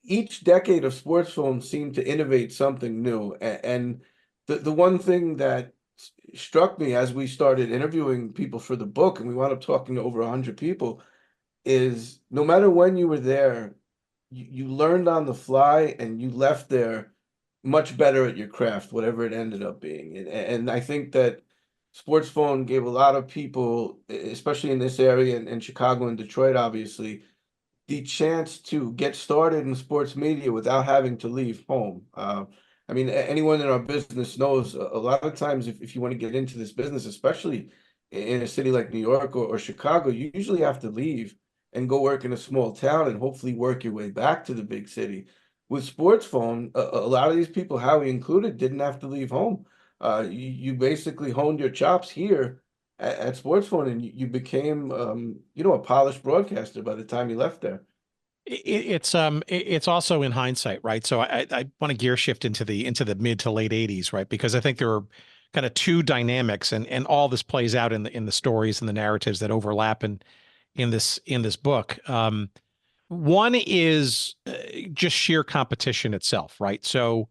each decade of sports phone seemed to innovate something new. And the one thing that struck me as we started interviewing people for the book, and we wound up talking to over 100 people, is no matter when you were there, you learned on the fly, and you left there much better at your craft, whatever it ended up being. And I think that sports phone gave a lot of people, especially in this area and Chicago and Detroit, obviously, the chance to get started in sports media without having to leave home. I mean, anyone in our business knows a lot of times if you want to get into this business, especially in a city like New York or Chicago, you usually have to leave and go work in a small town and hopefully work your way back to the big city. With sports phone, a lot of these people, Howie included, didn't have to leave home. You basically honed your chops here at sports phone, and you became, a polished broadcaster by the time you left there. It's also in hindsight, right? So I want to gear shift into the mid to late 80s, right? Because I think there are kind of two dynamics, and all this plays out in the stories and the narratives that overlap in this book. One is just sheer competition itself, right? So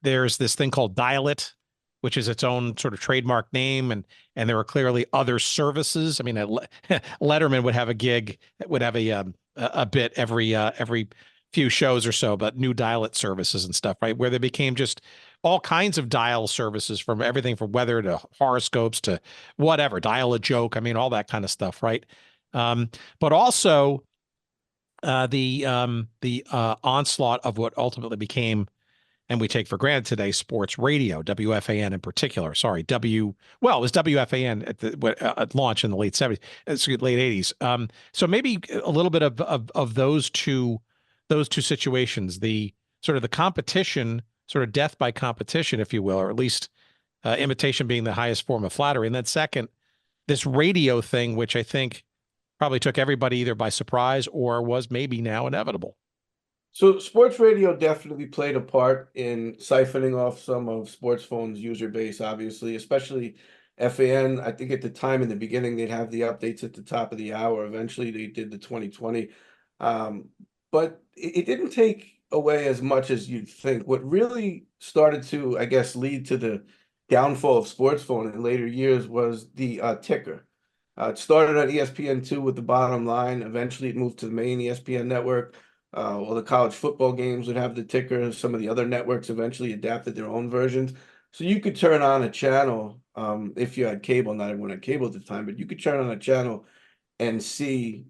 there's this thing called Dial It, which is its own sort of trademark name, and there are clearly other services. I mean, Letterman would have a gig that would have a bit every few shows or so, but new Dial It services and stuff, right? Where they became just all kinds of dial services, from everything from weather to horoscopes to whatever, dial a joke. I mean, all that kind of stuff, right? But also the onslaught of what ultimately became, and we take for granted today, sports radio, WFAN in particular. Sorry, it was WFAN at launch in the late 70s, late 80s. So maybe a little bit of those two situations, the sort of the competition, sort of death by competition, if you will, or at least imitation being the highest form of flattery. And then second, this radio thing, which I think probably took everybody either by surprise or was maybe now inevitable. So sports radio definitely played a part in siphoning off some of sports phone's user base, obviously, especially FAN. I think at the time in the beginning, they'd have the updates at the top of the hour. Eventually, they did the 2020. But it didn't take away as much as you'd think. What really started to, I guess, lead to the downfall of sports phone in later years was the ticker. It started on ESPN2 with the bottom line. Eventually, it moved to the main ESPN network. All the college football games would have the ticker. Some of the other networks eventually adapted their own versions. So you could turn on a channel if you had cable. Not everyone had cable at the time, but you could turn on a channel and see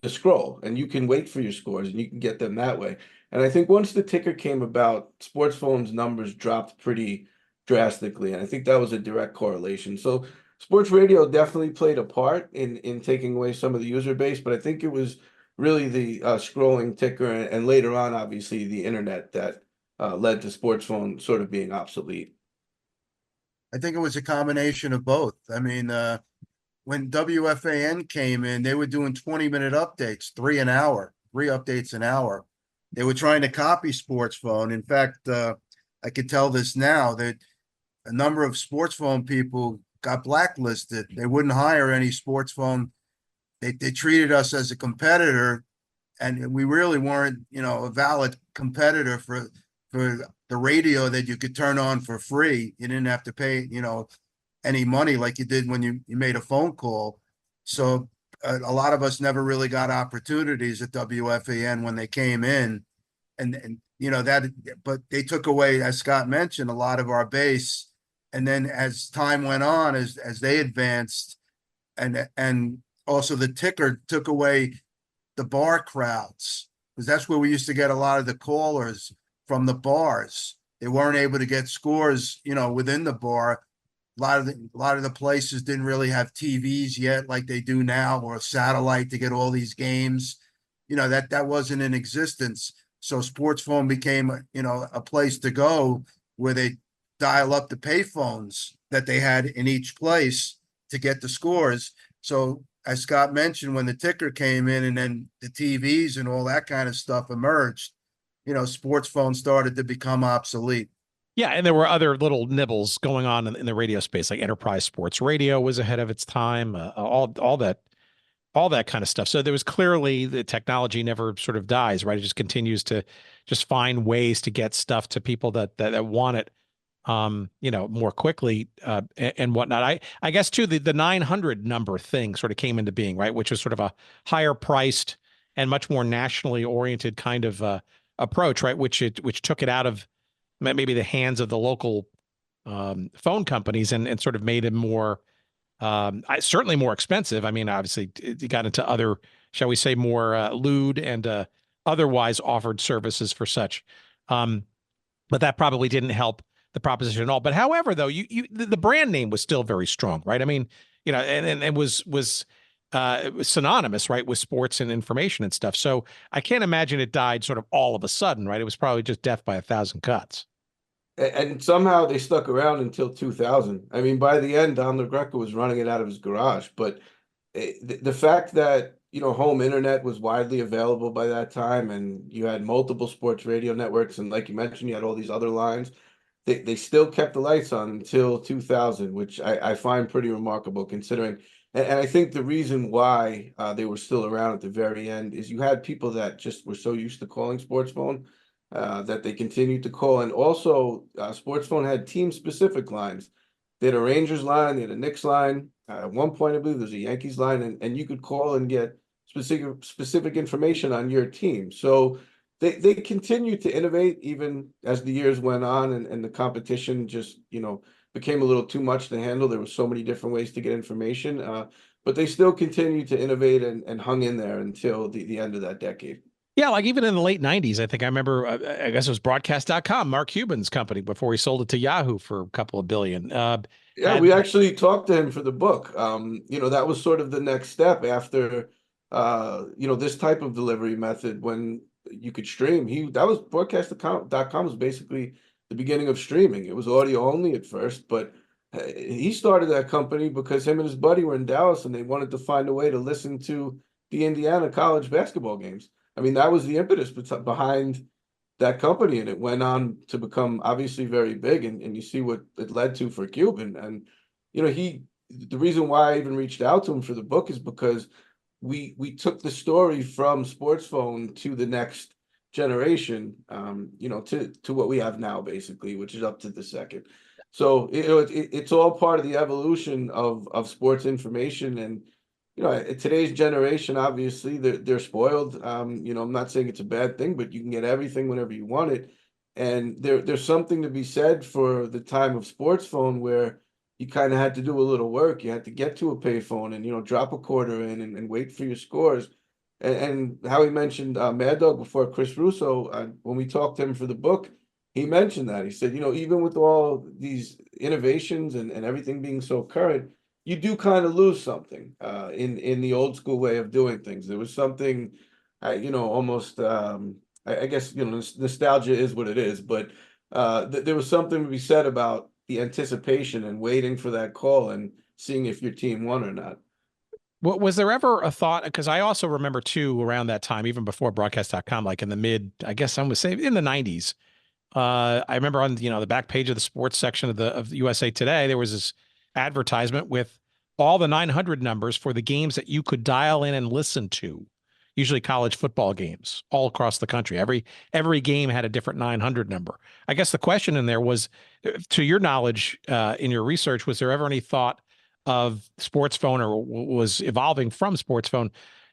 the scroll, and you can wait for your scores and you can get them that way. And I think once the ticker came about, sports phones numbers dropped pretty drastically, and I think that was a direct correlation. So sports radio definitely played a part in taking away some of the user base, but I think it was really the scrolling ticker and later on, obviously, the internet that led to sports phone sort of being obsolete. I think it was a combination of both. I mean, when WFAN came in, they were doing 20-minute updates, 3 updates an hour. They were trying to copy sports phone. In fact, I could tell this now that a number of sports phone people got blacklisted. They wouldn't hire any sports phone. They treated us as a competitor, and we really weren't, a valid competitor for the radio that you could turn on for free. You didn't have to pay, any money like you did when you made a phone call. So a lot of us never really got opportunities at WFAN when they came in, and but they took away, as Scott mentioned, a lot of our base. And then as time went on, as they advanced, and also the ticker took away the bar crowds, because that's where we used to get a lot of the callers from the bars. They weren't able to get scores, within the bar. A lot of the places didn't really have TVs yet like they do now, or a satellite to get all these games. That wasn't in existence. So sports phone became, a place to go where they dial up the payphones that they had in each place to get the scores. So as Scott mentioned, when the ticker came in and then the TVs and all that kind of stuff emerged, sports phones started to become obsolete. Yeah, and there were other little nibbles going on in the radio space, like Enterprise Sports Radio was ahead of its time, all that kind of stuff. So there was clearly the technology never sort of dies, right? It just continues to just find ways to get stuff to people that want it, more quickly and whatnot. I guess too the 900 number thing sort of came into being, right? Which was sort of a higher priced and much more nationally oriented kind of approach, right? Which took it out of maybe the hands of the local phone companies and sort of made it more, certainly more expensive. I mean, obviously, it got into other, shall we say, more lewd and otherwise offered services for such. But that probably didn't help the proposition at all. But however, though, the brand name was still very strong, right? I mean, and was synonymous, right, with sports and information and stuff. So I can't imagine it died sort of all of a sudden, right? It was probably just death by a thousand cuts. And somehow they stuck around until 2000. I mean, by the end, Don LaGreca was running it out of his garage. But the fact that, home internet was widely available by that time, and you had multiple sports radio networks, and like you mentioned, you had all these other lines, they still kept the lights on until 2000, which I find pretty remarkable considering. And I think the reason why they were still around at the very end is you had people that just were so used to calling sports phone that they continued to call. And also, sports phone had team-specific lines. They had a Rangers line, they had a Knicks line. At one point, I believe there was a Yankees line, and you could call and get specific information on your team. So they continued to innovate even as the years went on, and the competition just, became a little too much to handle. There were so many different ways to get information, but they still continued to innovate and hung in there until the end of that decade. Yeah, like even in the late 90s, I think I remember, I guess it was broadcast.com, Mark Cuban's company, before he sold it to Yahoo for a couple of billion. Yeah, we actually talked to him for the book. That was sort of the next step after, this type of delivery method when you could stream. That was broadcast.com was basically the beginning of streaming. It was audio only at first, but he started that company because him and his buddy were in Dallas and they wanted to find a way to listen to the Indiana college basketball games. I mean, that was the impetus behind that company, and it went on to become obviously very big. And you see what it led to for Cuban. And the reason why I even reached out to him for the book is because we took the story from sports phone to the next generation, to what we have now, basically, which is up to the second. So it's all part of the evolution of sports information. And today's generation, obviously, they're spoiled. I'm not saying it's a bad thing, but you can get everything whenever you want it. And there's something to be said for the time of sports phone where you kind of had to do a little work. You had to get to a payphone and drop a quarter in and wait for your scores. And Howie mentioned Mad Dog before, Chris Russo. When we talked to him for the book, he mentioned that. He said, even with all these innovations and everything being so current, you do kind of lose something in the old school way of doing things. There was something, almost, I guess, nostalgia is what it is, but there was something to be said about the anticipation and waiting for that call and seeing if your team won or not. What was there ever a thought? Because I also remember too, around that time, even before broadcast.com, like in the I guess I would say in the 90s. I remember on the back page of the sports section of USA Today, there was this advertisement with all the 900 numbers for the games that you could dial in and listen to, usually college football games all across the country. Every game had a different 900 number. I guess the question in there was, to your knowledge, in your research, was there ever any thought of sports phone, or was evolving from sports phone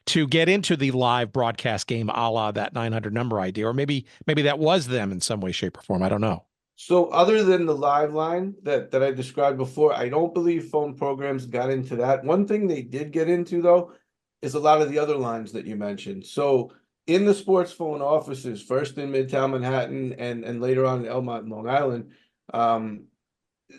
to get into the live broadcast game, a la that 900 number idea? Or maybe that was them in some way, shape, or form. I don't know. So other than the live line that I described before, I don't believe phone programs got into that. One thing they did get into, though, is a lot of the other lines that you mentioned. So in the sports phone offices, first in Midtown Manhattan and later on in Elmont and Long Island,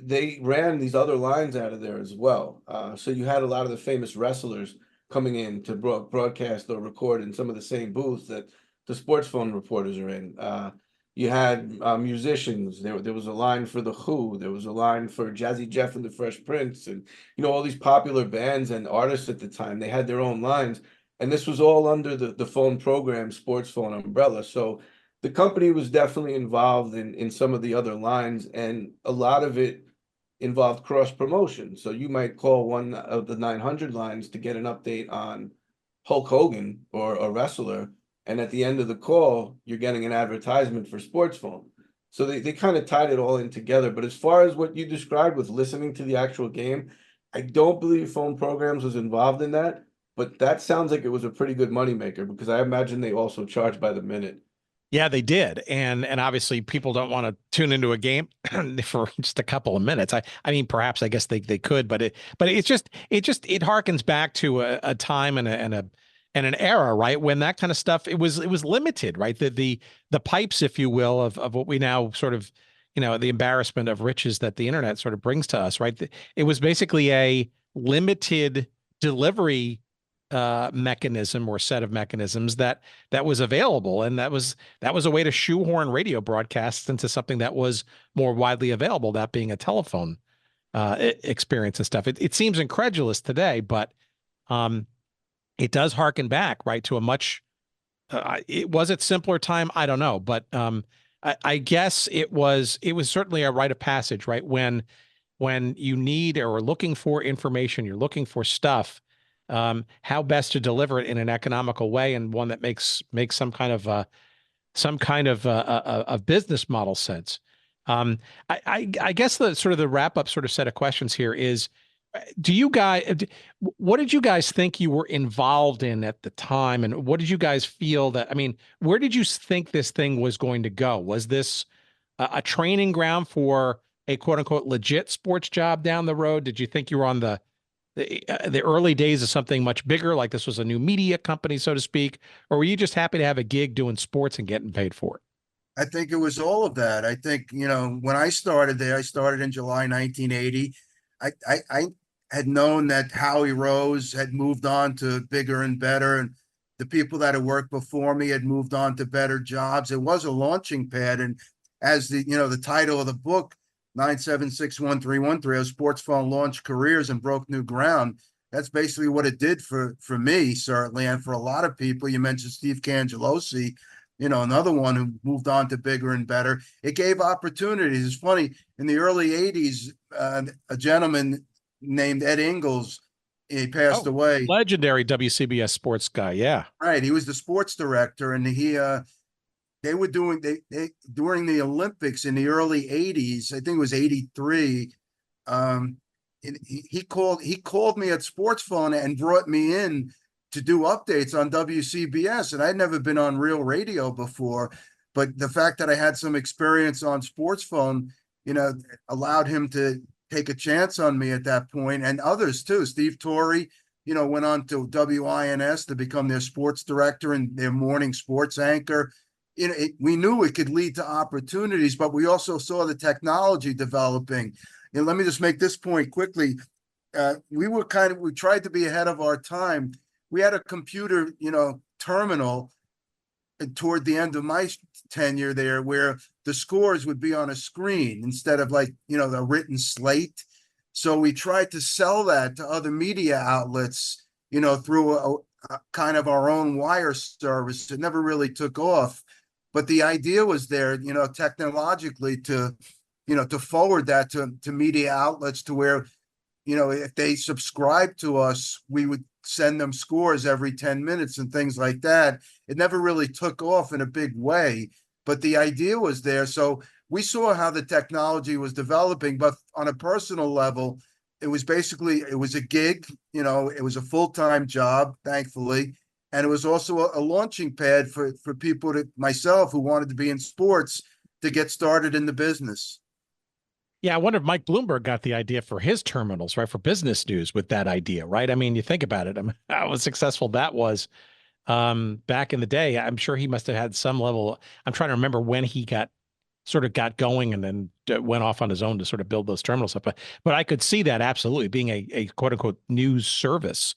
they ran these other lines out of there as well. So you had a lot of the famous wrestlers coming in to broadcast or record in some of the same booths that the sports phone reporters are in. You had musicians. There was a line for The Who. There was a line for Jazzy Jeff and the Fresh Prince, and all these popular bands and artists at the time. They had their own lines, and this was all under the phone program, sports phone umbrella. So the company was definitely involved in some of the other lines, and a lot of it involved cross promotion. So you might call one of the 900 lines to get an update on Hulk Hogan or a wrestler, and at the end of the call, you're getting an advertisement for sports phone. So they kind of tied it all in together. But as far as what you described with listening to the actual game, I don't believe phone programs was involved in that. But that sounds like it was a pretty good moneymaker, because I imagine they also charge by the minute. Yeah, they did. And obviously people don't want to tune into a game for just a couple of minutes. I mean, perhaps I guess they could, but it harkens back to a time and an era, right? When that kind of stuff, it was limited, right? The pipes, if you will, of what we now sort of, the embarrassment of riches that the internet sort of brings to us, right? It was basically a limited delivery mechanism or set of mechanisms that was available, and that was a way to shoehorn radio broadcasts into something that was more widely available, that being a telephone experience and stuff. It seems incredulous today, but it does harken back, right, to a much was it simpler time? I don't know, but I guess it was certainly a rite of passage, right? When you need or are looking for information, you're looking for stuff, how best to deliver it in an economical way, and one that makes some kind of a business model sense. I guess the sort of the wrap up sort of set of questions here is, what did you guys think you were involved in at the time, and what did you guys feel where did you think this thing was going to go? Was this a training ground for a quote unquote legit sports job down the road? Did you think you were on the early days of something much bigger, like this was a new media company, so to speak? Or were you just happy to have a gig doing sports and getting paid for it? I think it was all of that. I think, when I started there, I started in July 1980. I had known that Howie Rose had moved on to bigger and better, and the people that had worked before me had moved on to better jobs. It was a launching pad. And as the title of the book 9761313, how sports phone launched careers and broke new ground. That's basically what it did for me, certainly, and for a lot of people. You mentioned Steve Cangelosi, another one who moved on to bigger and better. It gave opportunities. It's funny, in the early 80s, a gentleman named Ed Ingles, he passed away. Legendary WCBS sports guy, yeah. Right, he was the sports director, and they were doing during the Olympics in the early 80s, I think it was 83. He called me at Sports Phone and brought me in to do updates on WCBS, and I'd never been on real radio before, but the fact that I had some experience on Sports Phone, allowed him to take a chance on me at that point, and others too. Steve Torrey, went on to WINS to become their sports director and their morning sports anchor. We knew it could lead to opportunities, but we also saw the technology developing. Let me just make this point quickly. We tried to be ahead of our time. We had a computer, terminal toward the end of my tenure there, where the scores would be on a screen instead of the written slate. So we tried to sell that to other media outlets, through a kind of our own wire service. It never really took off. But the idea was there, technologically to forward that to media outlets to where, if they subscribe to us, we would send them scores every 10 minutes and things like that. It never really took off in a big way, but the idea was there. So we saw how the technology was developing, but on a personal level, it was a gig, it was a full-time job, thankfully. And it was also a launching pad for people myself who wanted to be in sports to get started in the business. Yeah, I wonder if Mike Bloomberg got the idea for his terminals, right, for business news with that idea, right? I mean, you think about it, how successful that was back in the day. I'm sure he must have had some level. I'm trying to remember when he got going and then went off on his own to sort of build those terminals up. But I could see that absolutely being a quote unquote news service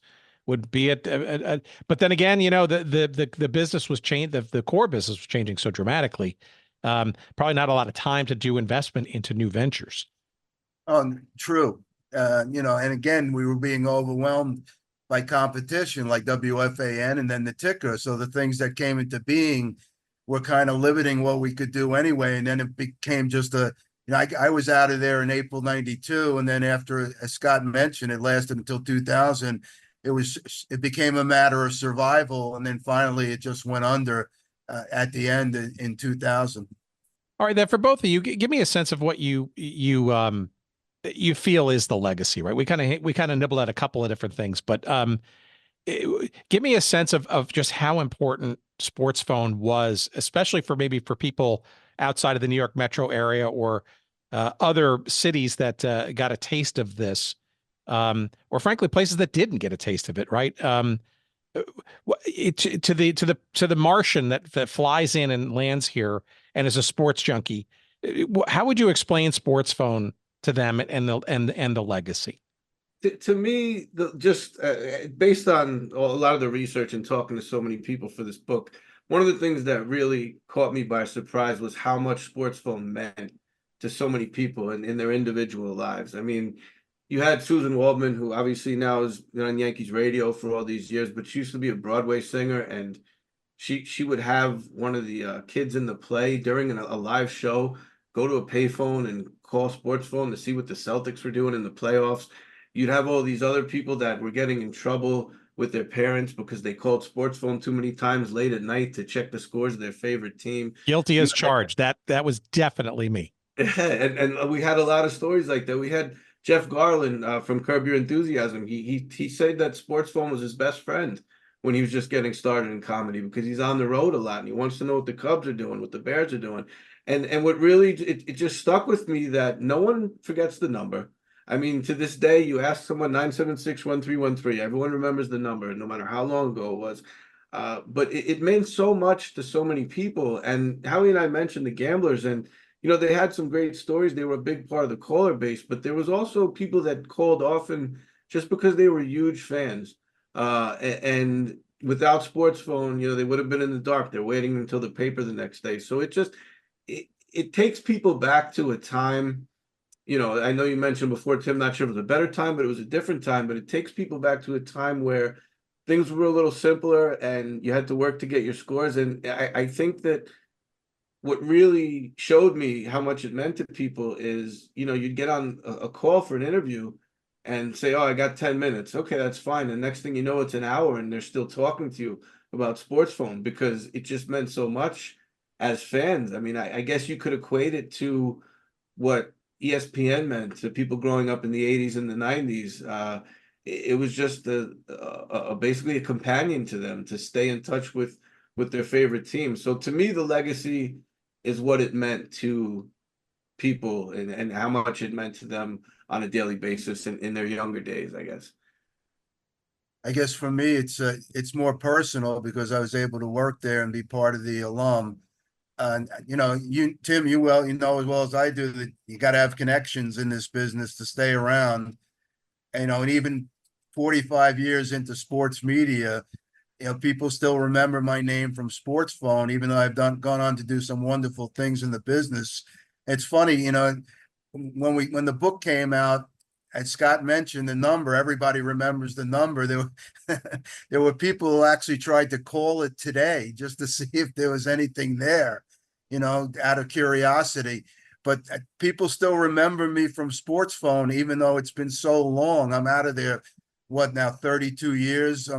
would be but then again, the business was changed. The core business was changing so dramatically. Probably not a lot of time to do investment into new ventures. True. And again, we were being overwhelmed by competition like WFAN and then the ticker. So the things that came into being were kind of limiting what we could do anyway. And then it became just I was out of there in April 92. And then after, as Scott mentioned, it lasted until 2000. It became a matter of survival. And then finally it just went under at the end in 2000. All right, then for both of you, give me a sense of what you feel is the legacy, right? We kind of nibble at a couple of different things, but give me a sense of just how important Sports Phone was, especially for people outside of the New York metro area or other cities that got a taste of this, or frankly places that didn't get a taste of it, right? To the Martian that flies in and lands here and is a sports junkie, how would you explain Sports Phone to them and the legacy? To me, based on a lot of the research and talking to so many people for this book, one of the things that really caught me by surprise was how much Sports Phone meant to so many people in their individual lives. I mean, you had Susan Waldman, who obviously now is on Yankees radio for all these years, but she used to be a Broadway singer, and she would have one of the kids in the play during a live show go to a payphone and call Sports Phone to see what the Celtics were doing in the playoffs. You'd have all these other people that were getting in trouble with their parents because they called Sports Phone too many times late at night to check the scores of their favorite team. Guilty as charged. That was definitely me. And we had a lot of stories like that. We had Jeff Garland from Curb Your Enthusiasm. He said that Sports Phone was his best friend when he was just getting started in comedy because he's on the road a lot and he wants to know what the Cubs are doing, what the Bears are doing. And what really, it just stuck with me that no one forgets the number. I mean, to this day, you ask someone 976-1313, everyone remembers the number, no matter how long ago it was. But it meant so much to so many people. And Howie and I mentioned the Gamblers, and they had some great stories. They were a big part of the caller base, but there was also people that called often just because they were huge fans. And without Sports Phone, they would have been in the dark. They're waiting until the paper the next day. So it takes people back to a time I know you mentioned before, Tim, not sure if it was a better time, but it was a different time. But it takes people back to a time where things were a little simpler and you had to work to get your scores. And I think that what really showed me how much it meant to people is, you'd get on a call for an interview and say, oh, I got 10 minutes. Okay, that's fine. And next thing you know, it's an hour and they're still talking to you about Sports Phone because it just meant so much as fans. I mean, I guess you could equate it to what ESPN meant to people growing up in the 80s and the 90s. It was just basically a companion to them to stay in touch with their favorite team. So to me, the legacy is what it meant to people and how much it meant to them on a daily basis in their younger days, I guess. I guess for me, it's more personal because I was able to work there and be part of the alum. And Tim, you know as well as I do that you got to have connections in this business to stay around. And even 45 years into sports media, people still remember my name from Sports Phone, even though I've gone on to do some wonderful things in the business. It's funny, when the book came out, as Scott mentioned the number, everybody remembers the number. There were people who actually tried to call it today just to see if there was anything there, out of curiosity. But people still remember me from Sports Phone, even though it's been so long. I'm out of there, 32 years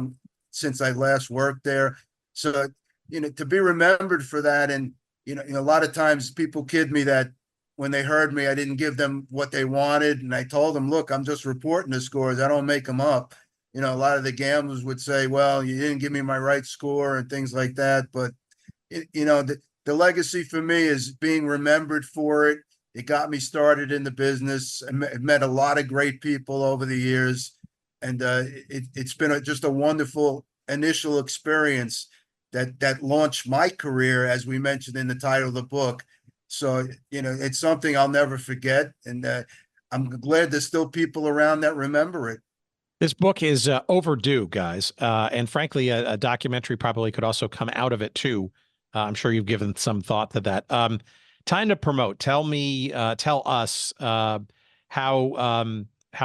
since I last worked there. So, to be remembered for that. And, a lot of times people kid me that when they heard me, I didn't give them what they wanted. And I told them, look, I'm just reporting the scores. I don't make them up. A lot of the gamblers would say, well, you didn't give me my right score and things like that. But, the legacy for me is being remembered for it. It got me started in the business. I met a lot of great people over the years. And it's been just a wonderful initial experience that launched my career, as we mentioned in the title of the book. So, it's something I'll never forget. And I'm glad there's still people around that remember it. This book is overdue, guys. And frankly, a documentary probably could also come out of it, too. I'm sure you've given some thought to that. Time to promote. Tell us how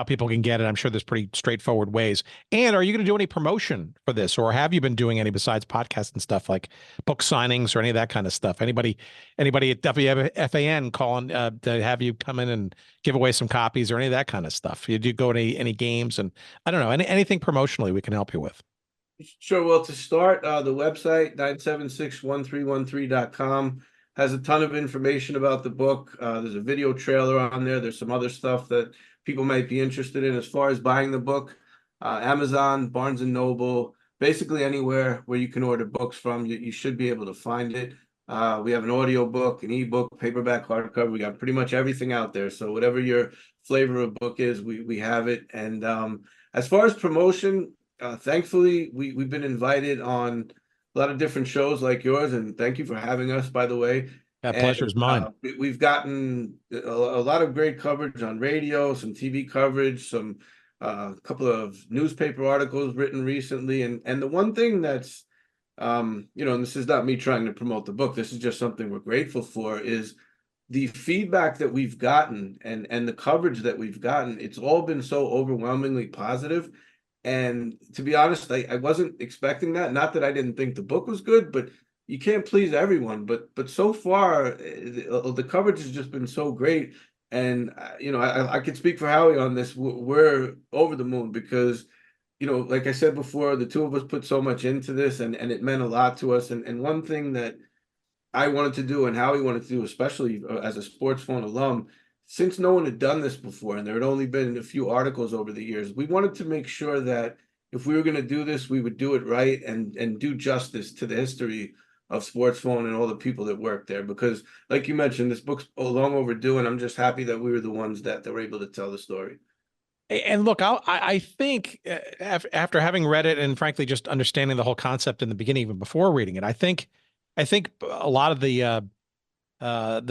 people can get it. I'm sure there's pretty straightforward ways. And are you going to do any promotion for this, or have you been doing any besides podcasts and stuff like book signings or any of that kind of stuff? Anybody at WFAN calling to have you come in and give away some copies or any of that kind of stuff? You do go to any games, and I don't know, anything promotionally we can help you with. Sure. Well, to start, the website 9761313.com has a ton of information about the book. There's a video trailer on there. There's some other stuff that people might be interested in as far as buying the book. Amazon, Barnes and Noble, basically anywhere where you can order books from, you should be able to find it. We have an audio book, an ebook, paperback, hardcover. We got pretty much everything out there. So whatever your flavor of book is, we have it. And as far as promotion, thankfully, we've been invited on a lot of different shows like yours, and thank you for having us, by the way. That pleasure is mine. We've gotten a lot of great coverage on radio, some TV coverage, some couple of newspaper articles written recently, and the one thing that's and this is not me trying to promote the book, this is just something we're grateful for, is the feedback that we've gotten and the coverage that we've gotten. It's all been so overwhelmingly positive. And to be honest, I wasn't expecting that. Not that I didn't think the book was good, but you can't please everyone. But so far, the coverage has just been so great. And, I could speak for Howie on this. We're over the moon because, like I said before, the two of us put so much into this and it meant a lot to us. And one thing that I wanted to do and Howie wanted to do, especially as a Sports Phone alum, since no one had done this before and there had only been a few articles over the years, we wanted to make sure that if we were going to do this, we would do it right and do justice to the history of Sports Phone and all the people that work there. Because like you mentioned, this book's long overdue, and I'm just happy that we were the ones that were able to tell the story. And look, I think after having read it and frankly just understanding the whole concept in the beginning, even before reading it, I think a lot of I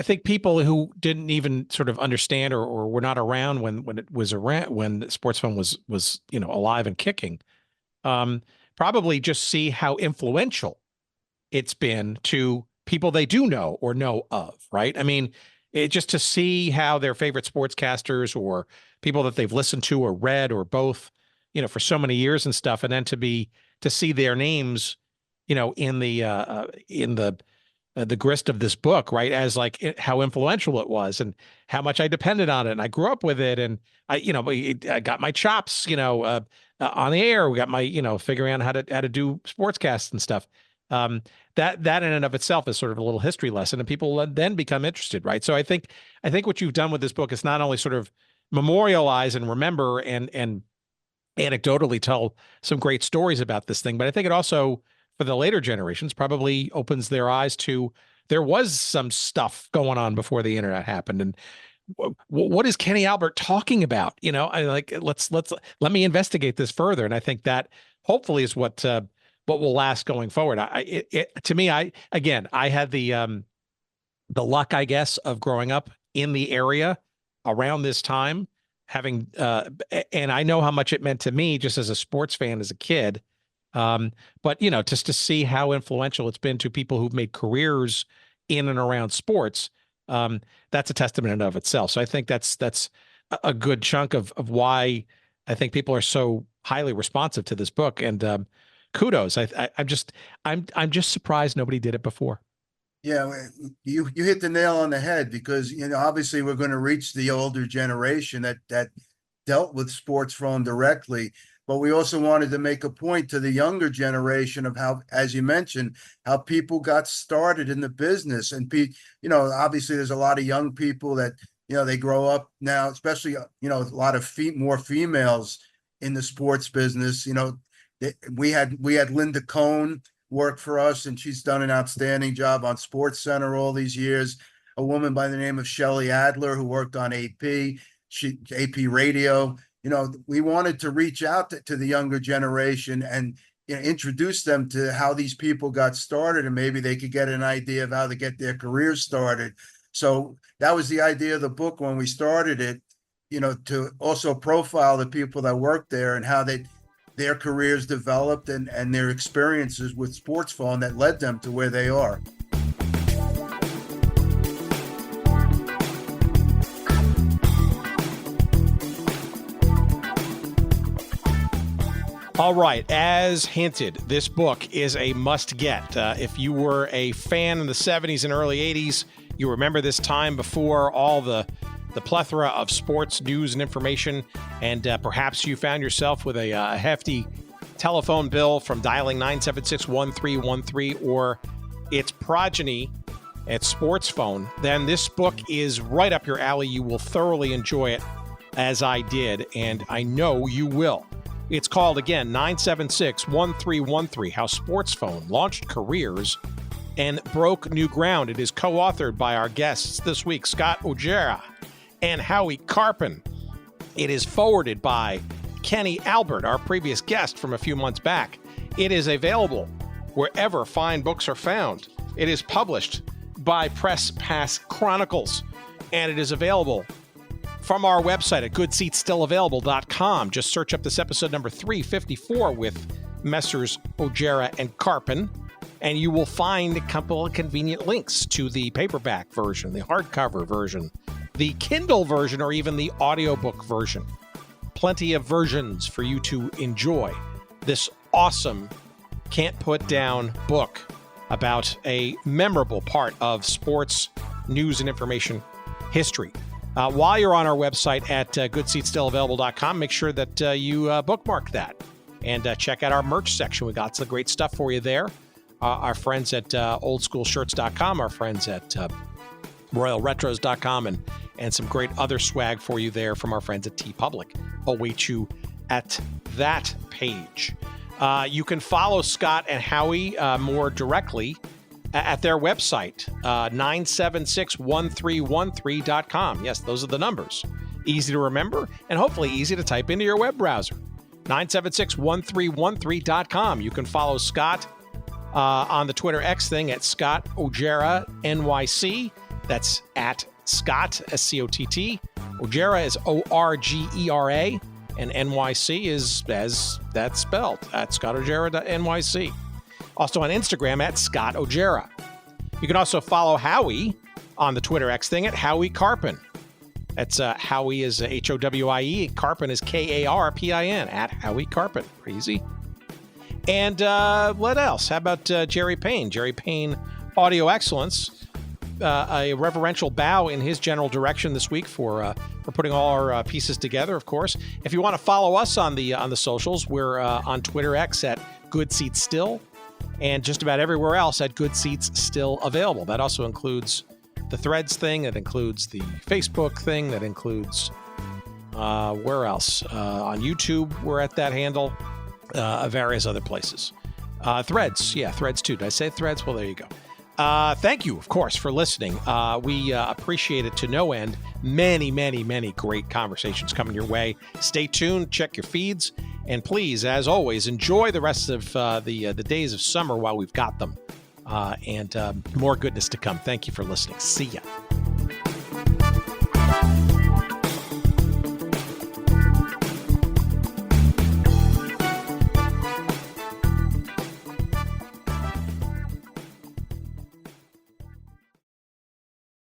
think people who didn't even sort of understand or were not around when it was around, when Sports Phone was alive and kicking, probably just see how influential it's been to people they do know or know of, right? I mean, just to see how their favorite sportscasters or people that they've listened to or read or both, for so many years and stuff, and then to see their names, in the grist of this book, right? As like how influential it was and how much I depended on it. And I grew up with it. And I got my chops, on the air. We got my, figuring out how to do sportscasts and stuff. That in and of itself is sort of a little history lesson, and people then become interested, right? So I think what you've done with this book is not only sort of memorialize and remember and anecdotally tell some great stories about this thing, but I think it also, for the later generations, probably opens their eyes to there was some stuff going on before the internet happened. And what is Kenny Albert talking about? Let me investigate this further. And I think that hopefully is what will last going forward. I had the luck, I guess, of growing up in the area around this time, having and I know how much it meant to me just as a sports fan as a kid. But just to see how influential it's been to people who've made careers in and around sports, that's a testament in and of itself. So I think that's a good chunk of why I think people are so highly responsive to this book. And kudos. I'm just surprised nobody did it before. Yeah, you hit the nail on the head, because obviously we're going to reach the older generation that dealt with sports phone directly. But we also wanted to make a point to the younger generation of how, as you mentioned, how people got started in the business. And, obviously there's a lot of young people that, they grow up now, especially, a lot of more females in the sports business. We had Linda Cohn work for us, and she's done an outstanding job on Sports Center all these years. A woman by the name of Shelley Adler, who worked on AP Radio. We wanted to reach out to the younger generation and introduce them to how these people got started, and maybe they could get an idea of how to get their careers started. So that was the idea of the book when we started it, to also profile the people that worked there and how their careers developed and their experiences with sports phone that led them to where they are. All right. As hinted, this book is a must-get. If you were a fan in the 70s and early 80s, you remember this time before all the plethora of sports news and information, and perhaps you found yourself with a hefty telephone bill from dialing 976-1313 or its progeny at Sports Phone, then this book is right up your alley. You will thoroughly enjoy it, as I did, and I know you will. It's called, again, 976-1313, How Sports Phone Launched Careers and Broke New Ground. It is co-authored by our guests this week, Scott Orgera and Howie Karpin. It is forwarded by Kenny Albert, our previous guest from a few months back. It is available wherever fine books are found. It is published by Press Pass Chronicles, and it is available from our website at goodseatsstillavailable.com. Just search up this episode number 354 with Messrs. Orgera and Karpin, and you will find a couple of convenient links to the paperback version, the hardcover version, the Kindle version, or even the audiobook version. Plenty of versions for you to enjoy this awesome, can't-put-down book about a memorable part of sports news and information history. While you're on our website at goodseatsstillavailable.com, make sure that you bookmark that and check out our merch section. We got some great stuff for you there. Our friends at oldschoolshirts.com, our friends at royalretros.com, and some great other swag for you there from our friends at TeePublic. Await you at that page. You can follow Scott and Howie more directly at their website, 976-1313.com. Yes, those are the numbers. Easy to remember and hopefully easy to type into your web browser. 976-1313.com. You can follow Scott on the Twitter X thing at Scott Orgera NYC. That's at Scott, S-C-O-T-T. Orgera is O-R-G-E-R-A, and NYC is as that's spelled, at ScottOrgera.NYC. Also on Instagram at Scott Orgera. You can also follow Howie on the Twitter X thing at Howie Karpin. That's Howie is Howie. Karpin is Karpin at Howie Karpin. Pretty easy. And what else? How about Jerry Payne? Jerry Payne Audio Excellence. A reverential bow in his general direction this week for putting all our pieces together, of course. If you want to follow us on the socials, we're on Twitter X at Good Seats Still, and just about everywhere else at Good Seats Still Available. That also includes the Threads thing. That includes the Facebook thing. That includes where else? On YouTube, we're at that handle. Various other places. Threads. Yeah, Threads too. Did I say Threads? Well, there you go. Thank you, of course, for listening. We appreciate it to no end. Many, many, many great conversations coming your way. Stay tuned. Check your feeds. And please, as always, enjoy the rest of the days of summer while we've got them. And more goodness to come. Thank you for listening. See ya.